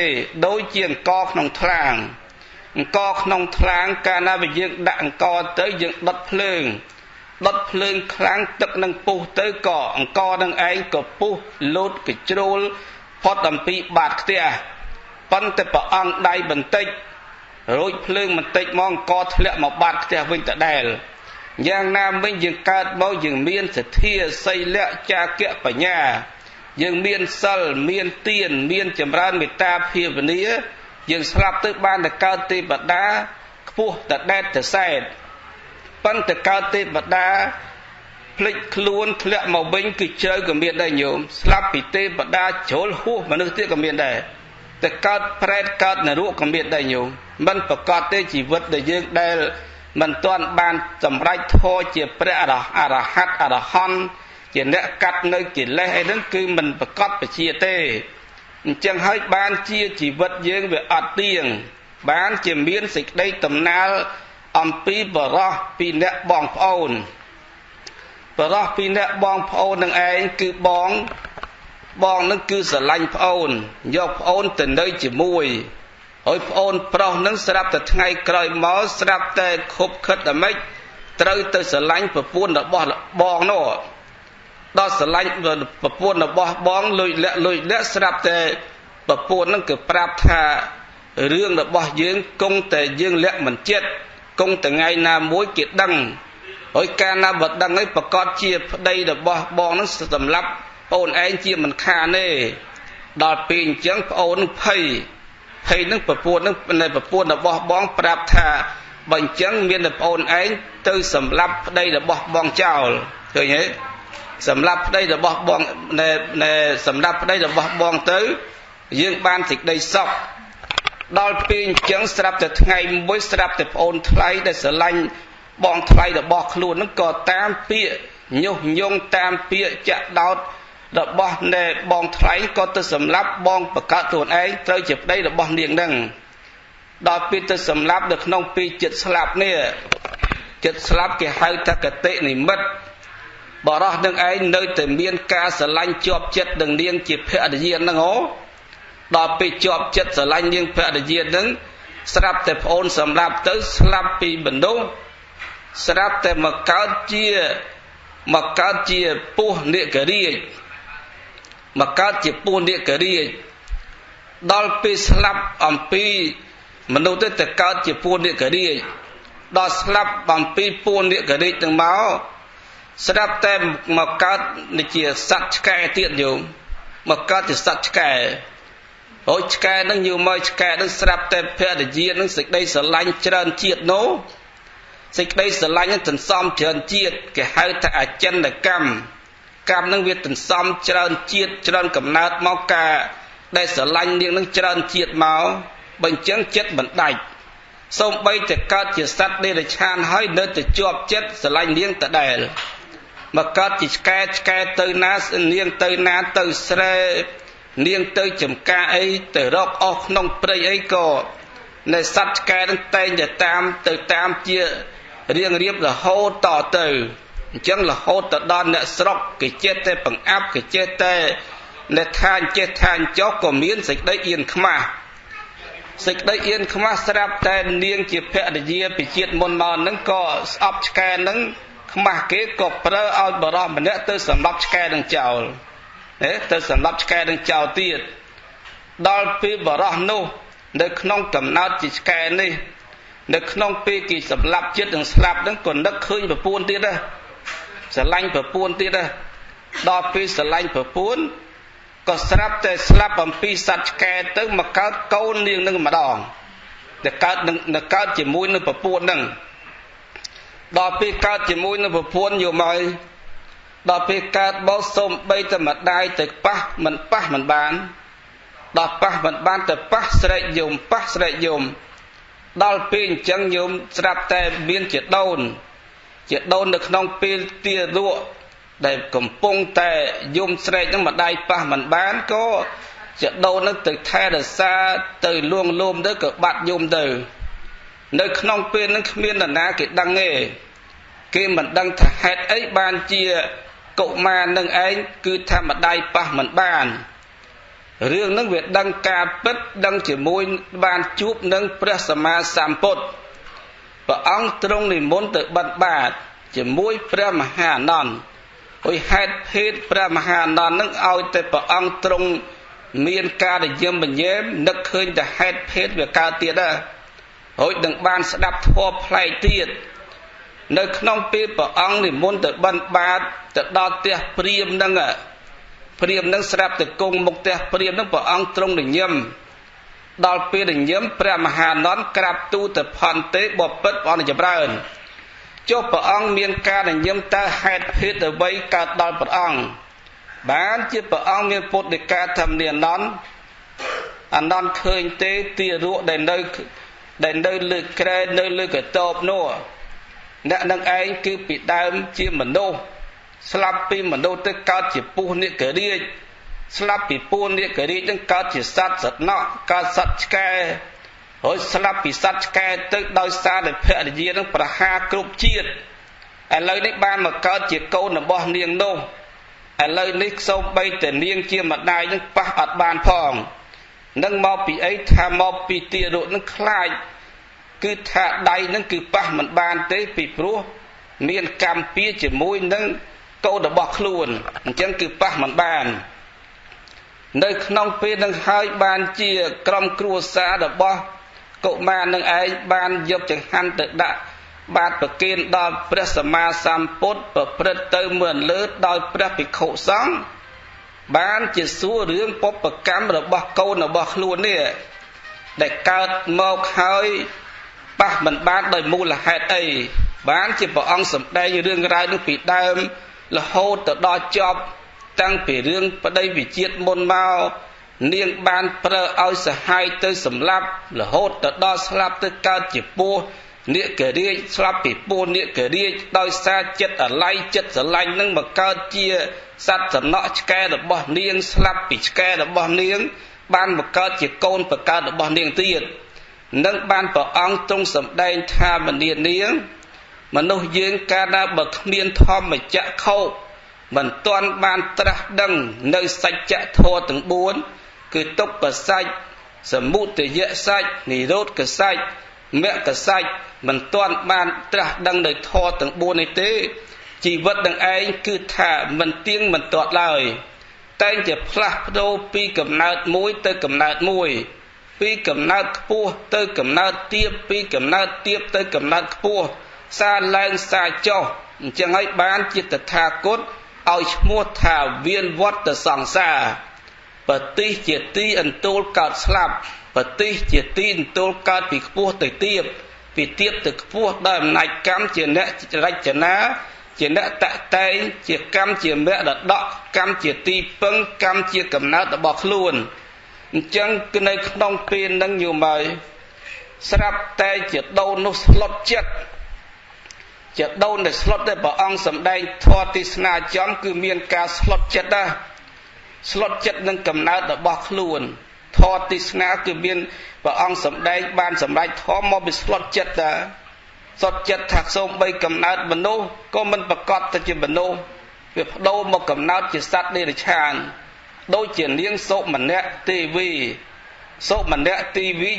ដូចជាអង្គក្នុងថ្លាងអង្គក្នុងថ្លាងកាលណាយើងដាក់អង្គទៅយើងដុតភ្លើងខ្លាំងទឹកនឹងពុះទៅក៏អង្គនឹងឯងក៏ពុះលូតកជ្រូលផុតអំពីបាតខ្ទះប៉ុន្តែព្រះអង្គដៃបន្តិចរួចភ្លើងបន្តិចមកអង្គធ្លាក់មកបាតខ្ទះវិញដដែលយ៉ាងណាមិញយើងកើតមកយើងមានសទ្ធាសីលៈចាគៈបញ្ញា យើងមានសិលមានទានមានចម្រើនមេត្តាភាវនាយើងស្លាប់ទៅបានតែកើតទេវតាខ្ពស់តដែតតសែតប៉ុន្តែកើតទេវតាភ្លេចខ្លួនធ្លាក់មកវិញគឺជ្រៅក៏មានដែរញោមស្លាប់ពីទេវតាជ្រុលហួសមនុស្សទៀតក៏មានដែរតែកើតប្រែតកើតនរកក៏មានដែរញោមមិនប្រកបទេជីវិតដែលយើងដែលមិនទាន់បានសម្រេចធម៌ជាព្រះអរហន្តអរហន្តជាអ្នកកាត់នៅកិលេសអីហ្នឹងគឺមិនប្រកបបជាទេអញ្ចឹងហើយបានជាជីវិតយើងវាអត់ទៀងបានជាមានសេចក្តីតំណាលអំពីបរោះពីអ្នកបងប្អូនបរោះពីអ្នកបងប្អូននឹងឯងគឺបងនឹងគឺស្រឡាញ់ប្អូនយកប្អូនទៅនៅជាមួយហើយប្អូនប្រុសនឹងស្រាប់តែថ្ងៃក្រោយមកស្រាប់តែខົບខិតតែម៉េចត្រូវទៅស្រឡាញ់ប្រពន្ធរបស់បងនោះដល់ស្រឡាញ់ប្រពន្ធរបស់បងលុយលាក់ស្រាប់តែប្រពន្ធនឹងគឺប្រាប់ថារឿងរបស់យើងគង់តែយើងលាក់មិនចិត្តគង់តែថ្ងៃណាមួយគេដឹងហើយកាលណាបើដឹងហើយប្រកាសជាប្តីរបស់បងនឹងសម្លាប់ប្អូនឯងជាមិនខានទេដល់ពេលអញ្ចឹងប្អូននឹងភ័យនឹងប្រពន្ធនឹងនៃប្រពន្ធរបស់បងប្រាប់ថាបើអញ្ចឹងមានតែប្អូនឯងទៅសម្លាប់ប្តីរបស់បងចោលឃើញទេសម្លាប់ប្តីរបស់បងនៃសម្លាប់ប្តីរបស់បងទៅយើងបានសេចក្តីសុខដល់ពេលអញ្ចឹងស្រាប់តែថ្ងៃមួយស្រាប់តែប្អូនថ្លៃដែលស្រឡាញ់បងថ្លៃរបស់ខ្លួននឹងក៏តាមពាក្យញុះញង់តាមពាក្យចាក់ដោតរបស់នៃបងថ្លៃក៏ទៅសម្លាប់បងប្រកាសខ្លួនឯងត្រូវជាប្តីរបស់នាងនឹងដល់ពេលទៅសម្លាប់នៅក្នុងពេលចិត្តស្លាប់នេះចិត្តស្លាប់គេហៅថាកតិនិមិត្តបរោះនឹងឯងនៅតែមានការស្រឡាញ់ជាប់ចិត្តនឹងនាងជាភរិយានឹងហ៎ដល់ពេលជាប់ចិត្តស្រឡាញ់នាងភរិយានឹងស្រាប់តែប្អូនសម្លាប់ទៅស្លាប់ពីមនុស្សស្រាប់តែមកកើតជាពស់និករាជមកកើតជាពស់និករាជដល់ពេលស្លាប់អំពីមនុស្សទៅកើតជាពស់និករាជដល់ស្លាប់អំពីពស់និករាជទាំងមកស្រាប់តែមកកើតជាសត្វឆ្កែទៀតញោមមកកើតជាសត្វឆ្កែហើយឆ្កែនឹងញោមមកឆ្កែនឹងស្រាប់តែភរិយានឹងសេចក្តីស្រឡាញ់ច្រើនជាតិនោះសេចក្តីស្រឡាញ់នឹងសន្សំច្រើនជាតិគេហៅថាអចិន្នកម្មនឹងវាសន្សំច្រើនជាតិច្រើនកំណើតមកការដែលស្រឡាញ់នាងនឹងច្រើនជាតិមកបញ្ចឹងចិត្តមិនដាច់សូម្បីតែកើតជាសត្វដេរឆានហើយនៅតែជាប់ចិត្តស្រឡាញ់នាងដដែលមកកើតជាឆ្កែទៅណានាងទៅណាទៅស្រែនាងទៅចំការអីទៅរកអស់ក្នុងព្រៃអីក៏នៅសត្វឆ្កែនឹងតែងតែតាមជារៀងរៀបរហូតតទៅអញ្ចឹងរហូតទៅដល់អ្នកស្រុកគេចេះតែបង្អាប់គេចេះតែអ្នកថាចេះថាចុះក៏មានសេចក្តីអៀនខ្មាស់ស្រាប់តែនាងជាភរិយាពីជាតិមុនមកហ្នឹងក៏ស្អប់ឆ្កែហ្នឹងខ្មាស់គេក៏ប្រើឲ្យបរិសម្នាក់ទៅសម្លាប់ឆ្កែនឹងចោលទៅសម្លាប់ឆ្កែនឹងចោលទៀតដល់ពេលបរិសនោះនៅក្នុងកំណើតជាឆ្កែនេះនៅក្នុងពេលគេសម្លាប់ចិត្តនឹងស្លាប់ហ្នឹងក៏នឹកឃើញប្រពន្ធទៀតដែរស្រឡាញ់ប្រពន្ធទៀតដែរដល់ពេលស្រឡាញ់ប្រពន្ធក៏ស្រាប់តែស្លាប់អំពីសត្វឆ្កែទៅមកកើតកូននាងនឹងម្ដងតែកើតជាមួយនឹងប្រពន្ធហ្នឹងដល់ពេលកើតជាមួយនឹងប្រពន្ធយកមកដល់ពេលកើតបោសុំបីតែម្ដាយទៅប៉ះមិនបានដល់ប៉ះមិនបានទៅប៉ះស្រែកយំដល់ពេលអញ្ចឹងញោមស្រាប់តែមានជាដូននៅក្នុងពេលទារលក់ដែលកំពុងតែយំស្រែកនឹងម្ដាយប៉ះមិនបានក៏ជាដូននឹងទៅថែរក្សាទៅលួងលោមទៅក៏បាត់យំទៅនៅក្នុងពេលនឹងគ្មាននរណាគេដឹងទេគេមិនដឹងថាហេតុអីបានជាកុមារនឹងឯងគឺថាម្ដាយប៉ះមិនបានរឿងនឹងវាដឹងការពិតដឹងជាមួយបានជួបនឹងព្រះសម្មាសម្ពុទ្ធព្រះអង្គទ្រង់និមន្តទៅបិណ្ឌបាតជាមួយព្រះមហាអានន្ទហើយហេតុភេទព្រះមហាអានន្ទនឹងឲ្យតែព្រះអង្គទ្រង់មានការរយឹមបញែមនឹកឃើញតែហេតុភេទវាកើតទៀតដែរហើយនឹងបានស្ដាប់ធម៌ផ្លែកទៀតនៅក្នុងពេលព្រះអង្គនិមន្តទៅបិណ្ឌបាតទៅដល់ផ្ទះព្រាហ្មណ៍នឹង ព្រាមនឹងស្រាប់តែគង់មុខផ្ទះព្រាមនឹងព្រះអង្គទ្រង់និញឹមដល់ពេលនិញឹមព្រះមហានន្ទក្រាបទូលទៅផន្ទេបពិតព្រះអង្គចម្រើនចុះព្រះអង្គមានការនិញឹមតើហេតុភេទអ្វីកើតដល់ព្រះអង្គបានជាព្រះអង្គមានពុទ្ធដីកាធម្មនាអនន្តឃើញទេទារកដែលនៅលើក្រែនៅលើកតបនោះអ្នកនឹងឯងគឺពីដើមជាមនុស្សស្លាប់ពីមនុស្សទៅកើតជាពស់និករាជស្លាប់ពីពស់និករាជនឹងកើតជាសត្វសត្វណក់កើតសត្វឆ្កែហើយស្លាប់ពីសត្វឆ្កែទៅដោយសារតែភរិយានឹងប្រហារគ្រប់ជាតិឥឡូវនេះបានមកកើតជាកូនរបស់នាងនោះឥឡូវនេះសូម្បីតែនាងជាម្ដាយនឹងប៉ះអត់បានផងនឹងមកពីអីថាមកពីទារកនឹងខ្លាចគឺថាដៃនឹងគឺប៉ះមិនបានទេពីព្រោះមានកម្មពៀជាមួយនឹងកូនរបស់ខ្លួនអញ្ចឹងគឺប៉ះមិនបាននៅក្នុងពេលនឹងហើយបានជាក្រុមគ្រួសាររបស់កុមារនឹងឯងបានយកចង្ហាន់ទៅដាក់បាតប្រគេនដល់ព្រះសម្មាសម្ពុទ្ធប្រព្រឹត្តទៅមើលលើដោយព្រះភិក្ខុសង្ឃបានជាសួររឿងបុព្វកម្មរបស់កូនរបស់ខ្លួននេះដែលកើតមកហើយប៉ះមិនបានដោយមូលហេតុអីបានជាព្រះអង្គសម្ដែងរឿងរ៉ាវនឹងពីដើមរហូតទៅដល់ចប់តាំងពីរឿងប្តីវិជាតិមុនមកនាងបានប្រើឲ្យសហាយទៅសម្លាប់រហូតទៅដល់ស្លាប់ទៅកើតជាពស់និករាជស្លាប់ពីពស់និករាជដោយសារចិត្តអាល័យចិត្តស្រឡាញ់នឹងមកកើតជាសត្វសំណក់ឆ្កែរបស់នាងស្លាប់ពីឆ្កែរបស់នាងបានមកកើតជាកូនប្រកើតរបស់នាងទៀតនឹងបានព្រះអង្គទ្រង់សម្ដែងថាមនានាងមនុស្សយើងកាលណាបើគ្មានធម្មចក្ខុមិនទាន់បានត្រាស់ដឹងនៅសច្ចធម៌ទាំង4គឺទុក្ខសច្ចសមុទយសច្ចនិរោធសច្ចមគ្គសច្ចមិនទាន់បានត្រាស់ដឹងនៅធម៌ទាំង4នេះទេជីវិតនឹងឯងគឺថាមិនទៀងមិនទាត់ឡើយតែងតែផ្លាស់ប្ដូរពីកំណើតមួយទៅកំណើតមួយពីកំណើតខ្ពស់ទៅកំណើតទាបពីកំណើតទាបទៅកំណើតខ្ពស់សារឡើងសារចុះអញ្ចឹងហើយបានជាតថាគតឲ្យឈ្មោះថាវៀនវត្តសង្សារបតិជាទីអន្ទូលកើតស្លាប់បតិជាទីអន្ទូលកើតពីខ្ពស់ទៅទាបពីទាបទៅខ្ពស់ដោយអំណាចកម្មជាអ្នករចនាជាអ្នកតតែងជាកម្មជាមគ្គដកកម្មជាទីពឹងកម្មជាកំណើតរបស់ខ្លួនអញ្ចឹងគឺនៅក្នុងពេលនឹងយល់មកស្រាប់តែជាដូននោះស្លុតចិត្តជាដូនដែលស្លុតដែលព្រះអង្គសម្ដែងធម៌ទេសនាចំគឺមានការស្លុតចិត្តដែរស្លុតចិត្តនឹងកំណើតរបស់ខ្លួនធម៌ទេសនាគឺមានព្រះអង្គសម្ដែងបានសម្រេចធម៌មកពីស្លុតចិត្តដែរស្លុតចិត្តថាសូម្បីកំណើតមនុស្សក៏មិនប្រកបទៅជាមនុស្សវាបដូរមកកំណើតជាសត្វនិរិឆានដូចជានាងសុមនៈទេវីសុមនៈទេវី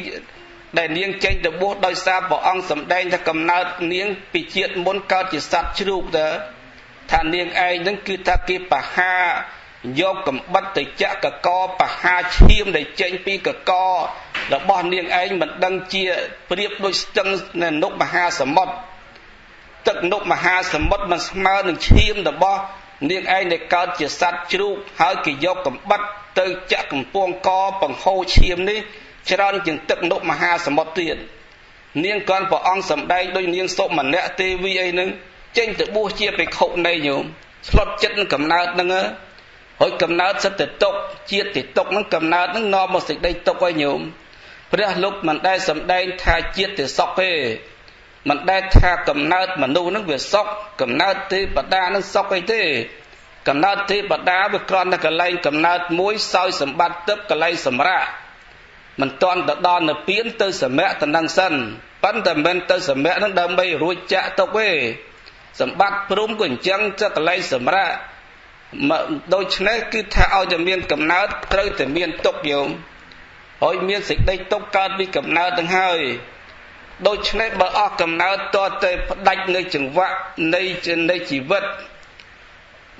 ដែលនាងចេញទៅបួសដោយសារព្រះអង្គសម្ដែងថាកំណើតនាងពីជាតិមុនកើតជាសត្វជ្រូកទៅថានាងឯងនឹងគឺថាគេបហាយកកំបិតទៅចាក់កកបហាឈាមដែលចេញពីកករបស់នាងឯងមិនដឹងជាប្រៀបដូចស្ទឹងនៅនុកមហាសមុទ្រទឹកនុកមហាសមុទ្រមិនស្មើនឹងឈាមរបស់នាងឯងដែលកើតជាសត្វជ្រូកហើយគេយកកំបិតទៅចាក់កំពង់កបង្ហូរឈាមនេះច្រើនជាងទឹកនុកមហាសមុទ្រទៀតនាងគាត់ព្រះអង្គសម្ដែងដោយនាងសុមនៈទេវីអីហ្នឹងចេញទៅបួសជាភិក្ខុនៃញោមស្លុតចិត្តនឹងកំណើតហ្នឹងហើយកំណើតសិតតែទុកជាតិទីទុកហ្នឹងកំណើតហ្នឹងនាំមកសេចក្តីទុកឲ្យញោមព្រះលោកមិនដែលសម្ដែងថាជាតិទីសុខទេមិនដែលថាកំណើតមនុស្សហ្នឹងវាសុខកំណើតទេវតាហ្នឹងសុខអីទេកំណើតទេវតាវាគ្រាន់តែកលែងកំណើតមួយសោយសម្បត្តិទឹកកលែងសម្រាប់មិនទាន់ទៅដល់នៅពៀនទៅសម្រាប់តំណឹងសិនប៉ុន្តែមិនទៅសម្រាប់នឹងដើម្បីរួចចាក់ទុកទេសម្បត្តិព្រំក៏អញ្ចឹងទៅកលែងសម្រាប់ដូច្នេះគឺថាឲ្យតែមានកំណើតត្រូវតែមានទុកយោមហើយមានសេចក្តីទុកកើតពីកំណើតទាំងហើយដូច្នេះបើអស់កំណើតតតែផ្ដាច់នៅចង្វាក់នៃជីវិត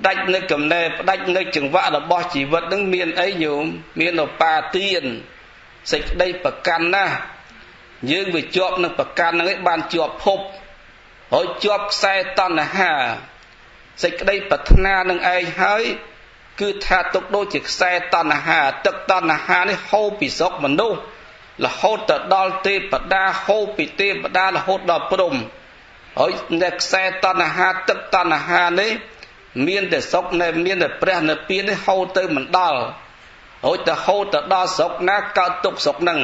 ដាច់នៅកំណែផ្ដាច់នៅចង្វាក់របស់ជីវិតនឹងមានអីញោមមានឧបាទានសេចក្តីប្រកាន់ណាស់យើងវាជាប់នឹងប្រកាន់ហ្នឹងឯងបានជាប់ភពហើយជាប់ខ្សែតណ្ហាសេចក្តីប្រាថ្នានឹងឯងហើយ គឺថាទុកដូចជាខ្សែតណ្ហាទឹកតណ្ហានេះហូរពីស្រុកមនុស្សរហូតទៅដល់ទេវតាហូរពីទេវតារហូតដល់ព្រំហើយនៅខ្សែតណ្ហាទឹកតណ្ហានេះមានតែស្រុកនៅមានតែព្រះនិព្វាននេះហូរទៅមិនដល់ហើយទៅហូរទៅដល់ស្រុកណាកើតទុកស្រុកហ្នឹង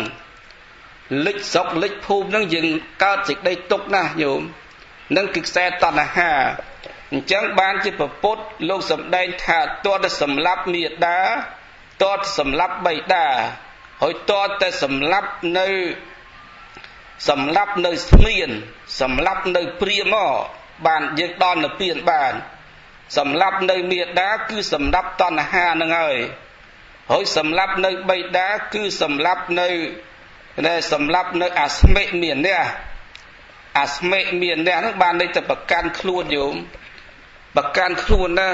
លិចស្រុកលិចភូមិហ្នឹងយើងកើតសេចក្តីទុកណាស់ញោមនឹងគឺខ្សែតណ្ហាអញ្ចឹងបានជាប្រពុតលោកសម្ដែងថាតើសម្លាប់មេដាតើសម្លាប់បិតាហើយតើតែសម្លាប់នៅស្មៀនសម្លាប់នៅព្រាហ្មណ៍បានយើងដល់និព្វានបានសម្លាប់នៅមេដាគឺសម្លាប់តណ្ហានឹងហើយសម្លាប់នៅបិតាគឺសម្លាប់នៅអាស្មិមាននេះហ្នឹងបានន័យទៅប្រកាន់ខ្លួនយោមប្រកាន់ខ្លួនណា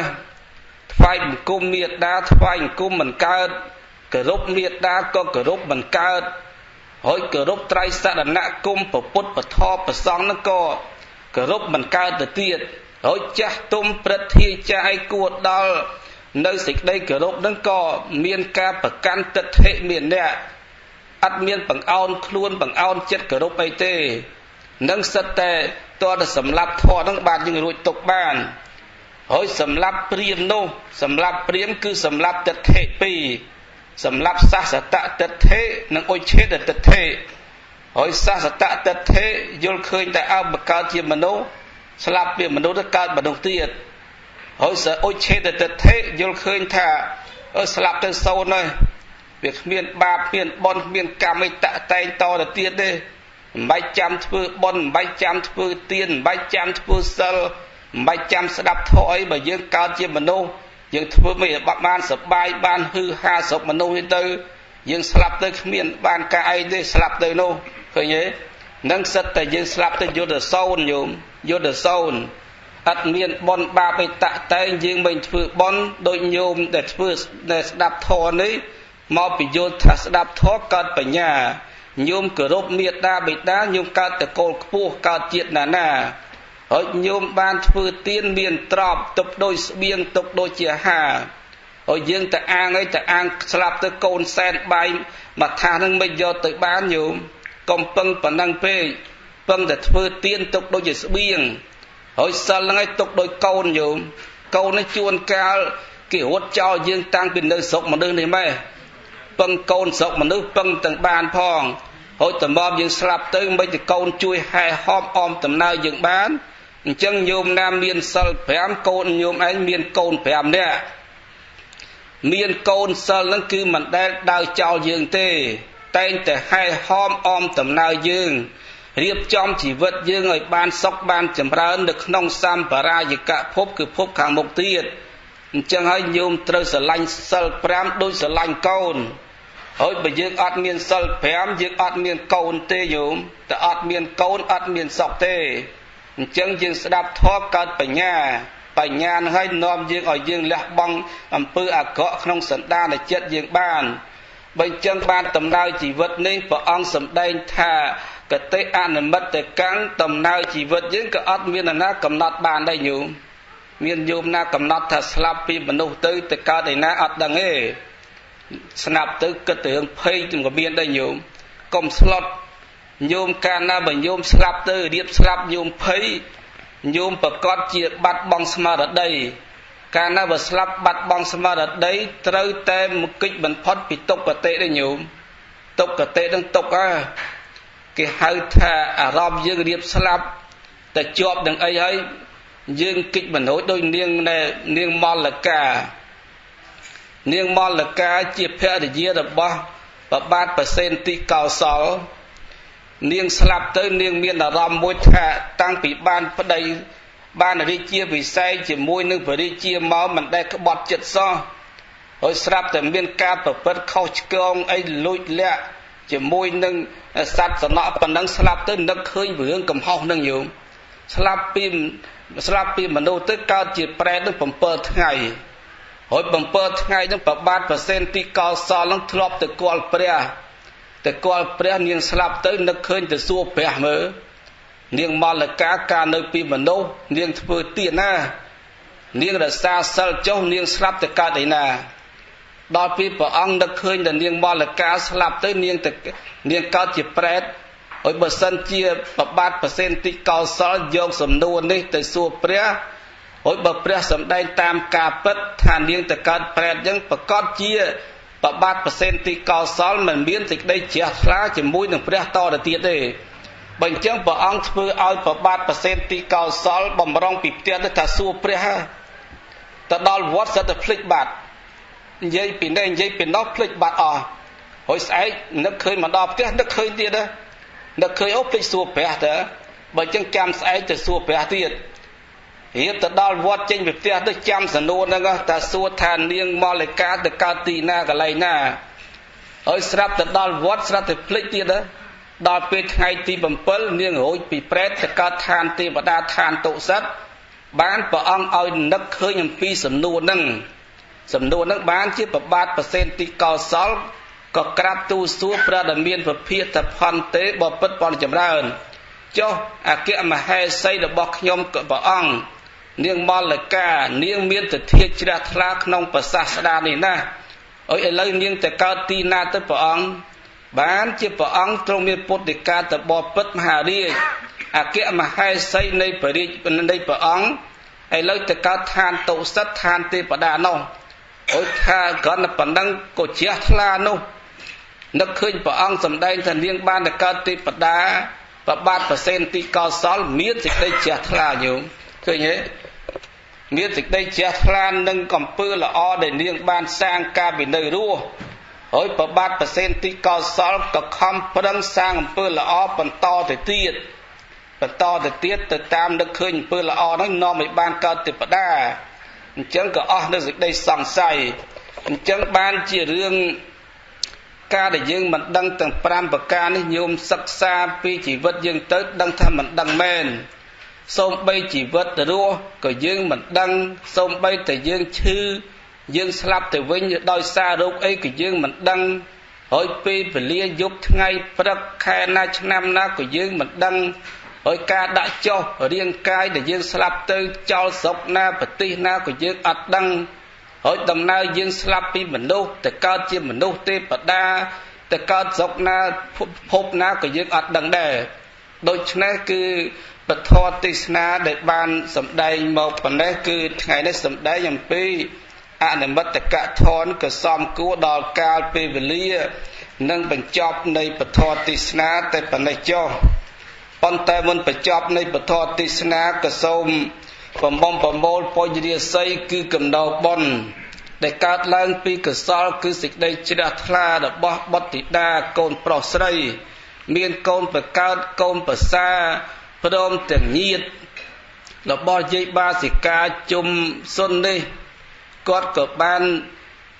ថ្វាយបង្គំមេដាថ្វាយបង្គំមិនកើតគោរពមេដាក៏គោរពមិនកើតហើយគោរពត្រៃសរណគមពុទ្ធពធប្រសង្ឃហ្នឹងក៏គោរពមិនកើតទៅទៀតហើយចាស់ទុំព្រឹទ្ធាចារ្យគួរដល់នៅសេចក្តីគោរពហ្នឹងក៏មានការប្រកាន់ទិដ្ឋិមានអ្នកអត់មានបង្អោនខ្លួនបង្អោនចិត្តគោរពអីទេនឹងសិតតែតើសម្លាប់ធម៌ហ្នឹងបានយើងរួចទុកបានហើយសម្លាប់ព្រាហ្មណ៍នោះសម្លាប់ព្រាហ្មណ៍គឺសម្លាប់ទិដ្ឋិពីរសម្លាប់សាសតទិដ្ឋិនិងឧច្ឆេទទិដ្ឋិហើយសាសតទិដ្ឋិយល់ឃើញតែអើបកើតជាមនុស្សស្លាប់ពីមនុស្សទៅកើតមនុស្សទៀតហើយឧច្ឆេទទិដ្ឋិយល់ឃើញថាស្លាប់ទៅសូន្យហើយវាគ្មានបាបគ្មានបុណ្យគ្មានកម្មអីតាក់តែងតទៅទៀតទេមិនបាច់ចាំធ្វើបុណ្យមិនបាច់ចាំធ្វើទានមិនបាច់ចាំធ្វើសិលមិនបាច់ចាំស្ដាប់ធម៌អីបើយើងកើតជាមនុស្សយើងធ្វើមិនបានសប្បាយបានហឺហាស្រុកមនុស្សនេះទៅយើងស្លាប់ទៅគ្មានបានការអីទេស្លាប់ទៅនោះឃើញទេនឹងសិតតែយើងស្លាប់ទៅយុទ្ធសូន្យញោមយុទ្ធសូន្យអត់មានបុណ្យបាបអីតាក់តែងយើងមិនធ្វើបុណ្យដូចញោមដែលធ្វើដែលស្ដាប់ធម៌នេះមកពីយល់ថាស្ដាប់ធម៌កើតបញ្ញាញោមគោរពមេត្តាបិតាញោមកើតតកូលខ្ពស់កើតជាតិណាហើយញោមបានធ្វើទានមានទ្រព្យទុកដូចស្បៀងទុកដូចជាអាហារហើយយើងទៅអាងស្លាប់ទៅកូនសែនបាយមកថានឹងមិនយកទៅបានញោមកុំពឹងប៉ុណ្ណឹងពេកពឹងតែធ្វើទានទុកដូចជាស្បៀងហើយសិលហ្នឹងឲ្យទុកដូចកូនញោមកូននេះជួនកាលគេរត់ចោលយើងតាំងពីនៅស្រុកមនុស្សនេះម៉េចពឹងកូនស្រុកមនុស្សពឹងទាំងបានផងហើយតម្រាំយើងស្លាប់ទៅមិនតែកូនជួយហែហោមអមដំណើរយើងបានអញ្ចឹងញោមណាមានសិល5កូនញោមឯងមានកូន5នាក់មានកូនសិលហ្នឹងគឺមិនដែលដើរចោលយើងទេតែងតែហែហោមអមដំណើរយើងរៀបចំជីវិតយើងឲ្យបានសុខបានចម្រើននៅក្នុងសម្បរាយកភពគឺភពខាងមុខទៀតអញ្ចឹងហើយញោមត្រូវស្រឡាញ់សិល5ដូចស្រឡាញ់កូនហើយបើយើងអត់មានសិល5យើងអត់មានកូនទេញោមតែអត់មានកូនអត់មានសុខទេអញ្ចឹងយើងស្ដាប់ធម៌កើតបញ្ញានឹងឲ្យនាំយើងឲ្យយើងលះបង់អំពើអាក្រក់ក្នុងសន្តានចិត្តយើងបានបើអញ្ចឹងបានដំណើរជីវិតនេះព្រះអង្គសម្ដែងថាកតិអនិមិត្តកាំងដំណើរជីវិតយើងក៏អត់មានណាកំណត់បានដែរញោមមានញោមណាកំណត់ថាស្លាប់ពីមនុស្សទៅកើតឯណាអត់ដឹងទេស្នាប់ទៅគិតទៅរឿងភ័យជំក៏មានដែរញោមកុំស្លុតញោមកាលណាបើញោមស្លាប់ទៅរៀបស្លាប់ញោមភ័យញោមប្រកាសជាបាត់បង់ស្មារតីកាលណាបើស្លាប់បាត់បង់ស្មារតីត្រូវតែមកគិតបន្ផុតពីទុក្ខកតិដែរញោមទុក្ខកតិនឹងទុក្ខគេហៅថាអារម្មណ៍យើងរៀបស្លាប់តែជាប់នឹងអីហើយយើងគិតបន្រួចដូចនាងមល្កាជាភរិយារបស់ព្រះបាទប្រសេនទីកោសលនាងស្លាប់ទៅនាងមានអារម្មណ៍មួយថាតាំងពីបានប្តីបានរាជាវិស័យជាមួយនឹងព្រះរាជាមកមិនដែលក្បត់ចិត្តសោះហើយស្រាប់តែមានការប្រព្រឹត្តខុសឆ្គងអីលួចលាក់ជាមួយនឹងសត្វសំណក់ប៉ុណ្ណឹងស្លាប់ទៅនឹកឃើញរឿងកំហុសនឹងយំស្លាប់ពីមនុស្សទៅកើតជាប្រែតនឹង7ថ្ងៃហើយ7ថ្ងៃនឹងប្របាទប្រសេនទីកោសលនឹងធ្លាប់ទៅគាល់ព្រះនាងស្លាប់ទៅនឹកឃើញទៅសួរព្រះមើលនាងមល្កាកាលនៅពីមនុស្សនាងធ្វើទានណា នាងរសាសិលចុះនាងស្លាប់ទៅកើតឯណាដល់ពេលព្រះអង្គនឹកឃើញតែនាងមល្កាស្លាប់ទៅនាងកើតជាប្រេតហើយបើសិនជាប្របាទប្រសិទ្ធិកោសលយកសំណួរនេះទៅសួរព្រះហើយបើព្រះសម្ដែងតាមការពិតថានាងទៅកើតប្រេតអញ្ចឹងប្រកាសជាប្របាទប្រសិទ្ធិកោសលមិនមានសេចក្តីជ្រះថ្លាជាមួយនឹងព្រះតទៅទៀតទេបើអញ្ចឹងព្រះអង្គធ្វើឲ្យប្របាទប្រសិទ្ធិកោសលបំរុងពីផ្ទះទៅថាសួរព្រះទៅដល់វត្តសិតតែភ្លេចបាត់និយាយពីនេះនិយាយពីនោះភ្លេចបាត់អស់ហើយស្អែកនឹកឃើញមកដល់ផ្ទះនឹកឃើញទៀតនឹកឃើញអូភ្លេចសួរព្រះទៅបើអញ្ចឹងចាំស្អែកទៅសួរព្រះទៀតរៀបទៅដល់វត្តចេញពីផ្ទះទៅចាំសំណួរហ្នឹងតែសួរថានាងមល្កាទៅកើតទីណាកន្លែងណាហើយស្រាប់ទៅដល់វត្តស្រាប់តែភ្លេចទៀតដល់ពេលថ្ងៃទី7នាងរួចពីប្រេតទៅកើតឋានទេវតាឋានតុសិតបានព្រះអង្គឲ្យនឹកឃើញអំពីសំណួរហ្នឹងបានជាប្របាទប្រសិទ្ធិកោសលក៏ក្រាបទូលសួរព្រះដែលមានពភាតផន្តេបពិតបនចម្រើនចុះអគ្គមហេសីរបស់ខ្ញុំព្រះអង្គនាងមល្កានាងមានទិដ្ឋិជ្រះថ្លាក្នុងប្រសាសនានេះណាអើយឥឡូវនាងទៅកើតទីណាទៅព្រះអង្គបានជាព្រះអង្គទ្រង់មានពុទ្ធិកាទៅបពិតមហារាជអគ្គមហេសីនៃព្រះរាជនៃព្រះអង្គឥឡូវទៅកើតឋានតុសិតឋានទេវតានោះអើយថាគ្រាន់តែប៉ុណ្ណឹងក៏ជ្រះថ្លានោះនឹកឃើញព្រះអង្គសម្ដែងថានាងបានទៅកើតទេវតាប្របាទប្រសិទ្ធិកោសលមានសេចក្តីជ្រះថ្លាញោមឃើញទេមានសេចក្តីជ្រះថ្លានឹងកំពើល្អដែលនាងបានសាងការវិន័យរស់ហើយប្របាទប្រសិទ្ធិកោសលក៏ខំប្រឹងសាងអំពើល្អបន្តទៅទៀតទៅតាមនឹកឃើញអំពើល្អនោះនាំឲ្យបានកើតទេវតាអញ្ចឹងក៏អស់នៅសេចក្តីសង្ស័យអញ្ចឹងបានជារឿងការដែលយើងមិនដឹងទាំង5ប្រការនេះញោមសិក្សាពីជីវិតយើងទៅដឹងថាមិនដឹងមែនសូម្បីជីវិតរស់ក៏យើងមិនដឹងសូម្បីតែយើងឈឺយើងស្លាប់ទៅវិញដោយសាររោគអីក៏យើងមិនដឹងហើយពេលវេលាយប់ថ្ងៃព្រឹកខែណាឆ្នាំណាក៏យើងមិនដឹងហើយការដាក់ចុះរាងកាយដែលយើងស្លាប់ទៅចោលស្រុកណាប្រទេសណាក៏យើងអត់ដឹងហើយដំណើរយើងស្លាប់ពីមនុស្សទៅកើតជាមនុស្សទេវតាទៅកើតស្រុកណាភពណាក៏យើងអត់ដឹងដែរដូច្នេះគឺពធទេសនាដែលបានសម្ដែងមកប៉ុណ្ណេះគឺថ្ងៃនេះសម្ដែងអំពីអនិមិត្តកធនក៏សមគួរដល់កាលពេលវេលានិងបញ្ចប់នៃពធទេសនាតែប៉ុណ្ណេះចុះប៉ុន្តែមុនបញ្ចប់នៃពធទេសនាក៏សូមបំប្រមូលពុញ្ញរាសីគឺកំណោបុណ្យដែលកើតឡើងពីកុសលគឺសេចក្តីជ្រះថ្លារបស់បុត្រធីតាកូនប្រុសស្រីមានកូនប្រកើតកូនប្រសាព្រមទាំងញាតិរបស់យាយបាសិកាជុំសុននេះគាត់ក៏បាន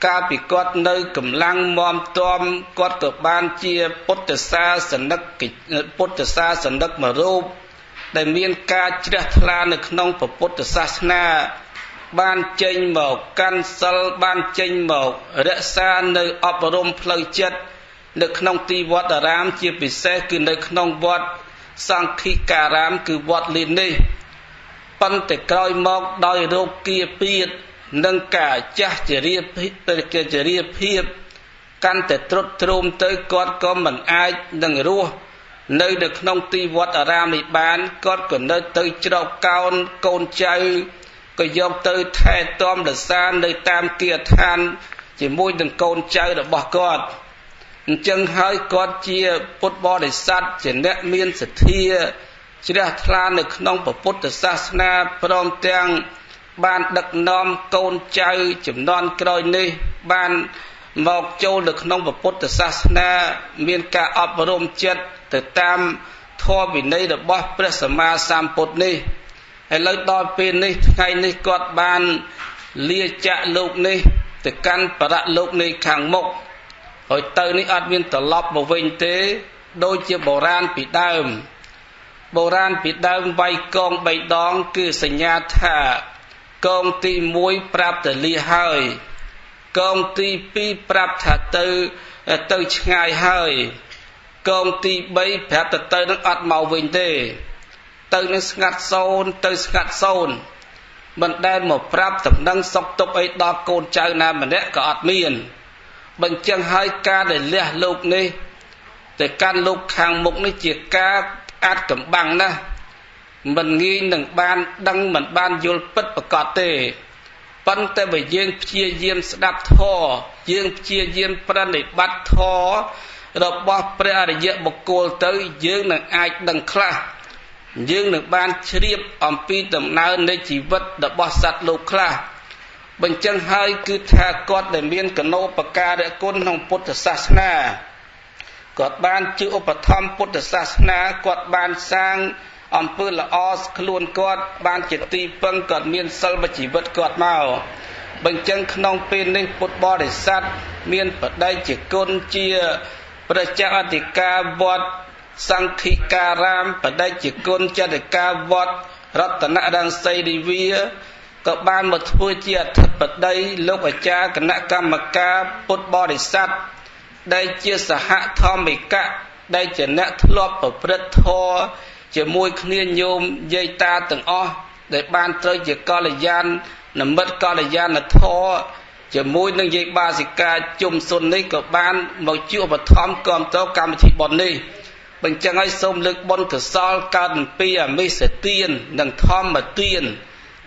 កាលពីគាត់នៅកម្លាំងមមទាំគាត់ក៏បានជាពុទ្ធសាសនិកមួយរូបដែលមានការជ្រះថ្លានៅក្នុងពុទ្ធសាសនាបានចេញមកកាន់សិលបានចេញមករក្សានៅអប់រំផ្លូវចិត្តនៅក្នុងទីវត្តអារាមជាពិសេសគឺនៅក្នុងវត្តសង្ឃិការាមគឺវត្តលីននេះប៉ុន្តែក្រោយមកដោយរោគគាពៀតនិងការចាស់ជរាភាពកាន់តែទ្រុឌទ្រោមទៅគាត់ក៏មិនអាចនឹងរស់នៅក្នុងទីវត្តអារាមនេះបានគាត់ក៏នៅទៅច្រកកោនកូនចៅក៏យកទៅថែទាំរក្សានៅតាមគាឋានជាមួយនឹងកូនចៅរបស់គាត់អញ្ចឹងហើយគាត់ជាពុទ្ធបរិស័ទជាអ្នកមានសទ្ធាជ្រះថ្លានៅក្នុងពុទ្ធសាសនាព្រមទាំងបានដឹកនាំកូនចៅចំនួនក្រោយនេះបានមកចូលនៅក្នុងពុទ្ធសាសនាមានការអប់រំចិត្តទៅតាមធម៌វិន័យរបស់ព្រះសម្មាសម្ពុទ្ធនេះឥឡូវដល់ពេលនេះថ្ងៃនេះគាត់បានលាចាកលោកនេះទៅកាន់បរលោកនៃខាងមុខហើយទៅនេះអត់មានត្រឡប់មកវិញទេដូចជាបុរាណពីដើមវាយកង3ដងគឺសញ្ញាថាកងទី1ប្រាប់តែលាហើយកងទី2ប្រាប់ថាទៅឆ្ងាយហើយកងទី3ប្រាប់ទៅនឹងអត់មកវិញទេទៅនឹងស្ងាត់សូន្យ មិនដែលមកប្រាប់តំណឹងសុកទុកអីដល់កូនចៅណាម្នាក់ក៏អត់មានបញ្ចឹងហើយការដែលលះលោកនេះតែកាន់លោកខាងមុខនេះជាការអាចកំបាំងណាស់មិនងាយនឹងបានដឹងមិនបានយល់ពិតប្រកបទេប៉ុន្តែបើយើងព្យាយាមស្ដាប់ធម៌យើងព្យាយាមប្រតិបត្តិធម៌របស់ព្រះអរិយបុគ្គលទៅយើងនឹងអាចដឹងខ្លះយើងនឹងបានជ្រាបអំពីដំណើរនៃជីវិតរបស់សត្វលោកខ្លះបញ្ចឹងហើយគឺថាគាត់ដែលមានកណោបការៈគុណក្នុងពុទ្ធសាសនាគាត់បានជឿឧបត្ថម្ភពុទ្ធសាសនាគាត់បានសាងអំពើល្អខ្លួនគាត់បានជាទីពឹងគាត់មានសិលវជីវិតគាត់មកបញ្ចឹងក្នុងពេលនេះពុទ្ធបរិស័ទមានបដិជាគុណជាប្រជាអធិការវត្តសង្ឃិការាមបដិជាគុណចតិកាវត្តរតនរង្សីរិវាក៏បានមកធ្វើជាអធិបតីលោកអាចារ្យគណៈកម្មការពុទ្ធបរិស័ទដែលជាសហធម្មិកៈដែលជាអ្នកធ្លាប់ប្រព្រឹត្តធម៌ជាមួយគ្នាញោមយាយតាទាំងអស់ដែលបានត្រូវជាកល្យាណមិត្តកល្យាណធម៌ជាមួយនឹងយាយបាសិកាជុំសុននេះក៏បានមកជួបឧបត្ថម្ភគាំទ្រកម្មវិធីបុណ្យនេះបញ្ចឹងឲ្យសូមលើកបុណ្យកុសលកើតអំពីអមិសទាននិងធម្មទាន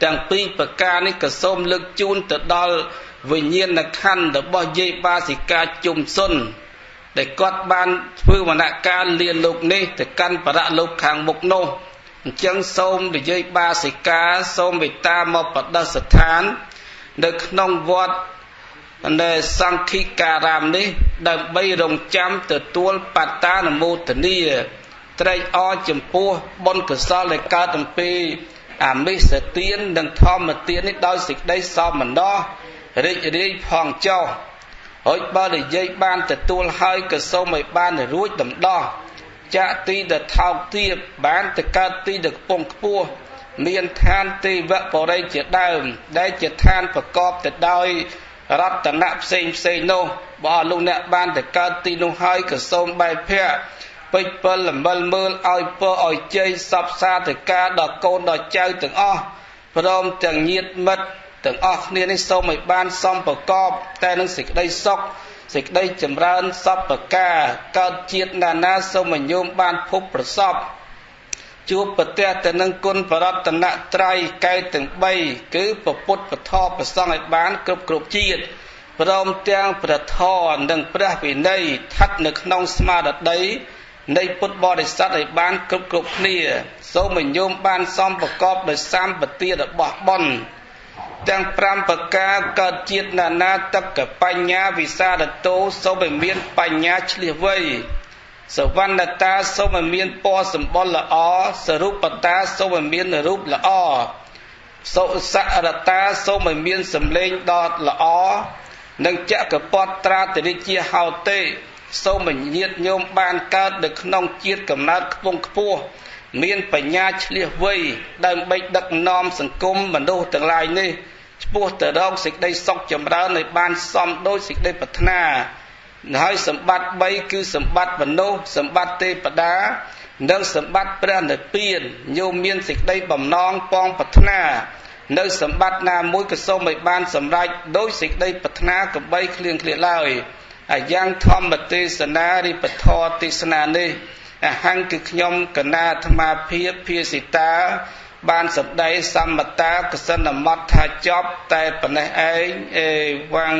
ទាំងពីរប្រការនេះក៏សូមលើកជូនទៅដល់វិញ្ញាណក្ខន្ធរបស់យាយបាសិកាជុំសុនដែលគាត់បានធ្វើវណ្ណការលៀនលោកនេះទៅកាន់បរៈលោកខាងមុខនោះអញ្ចឹងសូមនិយាយបាសិកាសូមមេត្តាមកបដិស្ថាននៅក្នុងវត្តនៅសង្ឃិការាមនេះដើម្បីរងចាំទទួលបតានុមោទនាត្រេកអរចំពោះបុណ្យកុសលដែលកើតអំពីអមិសទាននិងធម្មទាននេះដោយសេចក្តីសោមនស្សរីករាយផងចុះហើយបើនិយាយបានទទួលហើយក៏សូមឲ្យបានរួចដំដោះចាក់ទីដែលថោកទាបបានទៅកើតទីដែលខ្ពង់ខ្ពស់មានឋានទេវបរិយជាដើមដែលជាឋានប្រកបទៅដោយរតនៈផ្សេងនោះបើលោកអ្នកបានទៅកើតទីនោះហើយក៏សូមបែបភ័ក្រពេចពិលលំិលមើលឲ្យពរឲ្យជ័យសពសាធិការដល់កូនដល់ចៅទាំងអស់ព្រមទាំងញាតិមិត្តទាំងអស់គ្នានេះសូមឲ្យបានសំប្រកបតែនឹងសេចក្តីសុខសេចក្តីចម្រើនសពប្រការកើតជាតិណានាសូមញោមបានភពប្រសពជួបប្រទះទៅនឹងគុណបរតនត្រ័យកែទាំង3គឺពុទ្ធពធប្រសង្ឃឲ្យបានគ្រប់ជាតិព្រមទាំងព្រះធម៌និងព្រះវិន័យស្ថិតនៅក្នុងស្មារតីនៃពុទ្ធបរិស័ទឲ្យបានគ្រប់គ្នាសូមញោមបានសំប្រកបដោយសម្បទារបស់បុណ្យទាំង5ប្រការកើតជាតិណានាតកបញ្ញាវិសារតោសូមឲ្យមានបញ្ញាឆ្លៀសវៃសវណ្ណតាសូមឲ្យមានពណ៌សម្បុរល្អសរូបតាសូមឲ្យមានរូបល្អសុសរតាសូមឲ្យមានសម្លេងដ៏ល្អនិងចក្រពតត្រាទរិជាហោទេសូមញាតិញោមបានកើតនៅក្នុងជាតិកំណើតខ្ពង់ខ្ពស់មានបញ្ញាឆ្លៀសវៃដើម្បីដឹកនាំសង្គមមនុស្សទាំងឡាយនេះឆ្ពោះទៅរកសេចក្តីសុខចម្រើនឲ្យបានសមដោយសេចក្តីប្រាថ្នាហើយសម្បត្តិ3គឺសម្បត្តិមនុស្សសម្បត្តិទេវតានិងសម្បត្តិព្រះនិព្វានញោមមានសេចក្តីបំណងពងប្រាថ្នានៅសម្បត្តិណាមួយក៏សូមឲ្យបានសម្រេចដោយសេចក្តីប្រាថ្នាកំបីគ្លៀងគ្លាឡើយអាយ៉ាងធម្មទេសនារិពធទេសនានេះអហង្គឺខ្ញុំកណាអាត្មាភាពភាសិតាបានសម្ដែងសម្បតាកសិនមតថាចប់តែប៉ុណ្ណេះឯងអេវ៉ាំង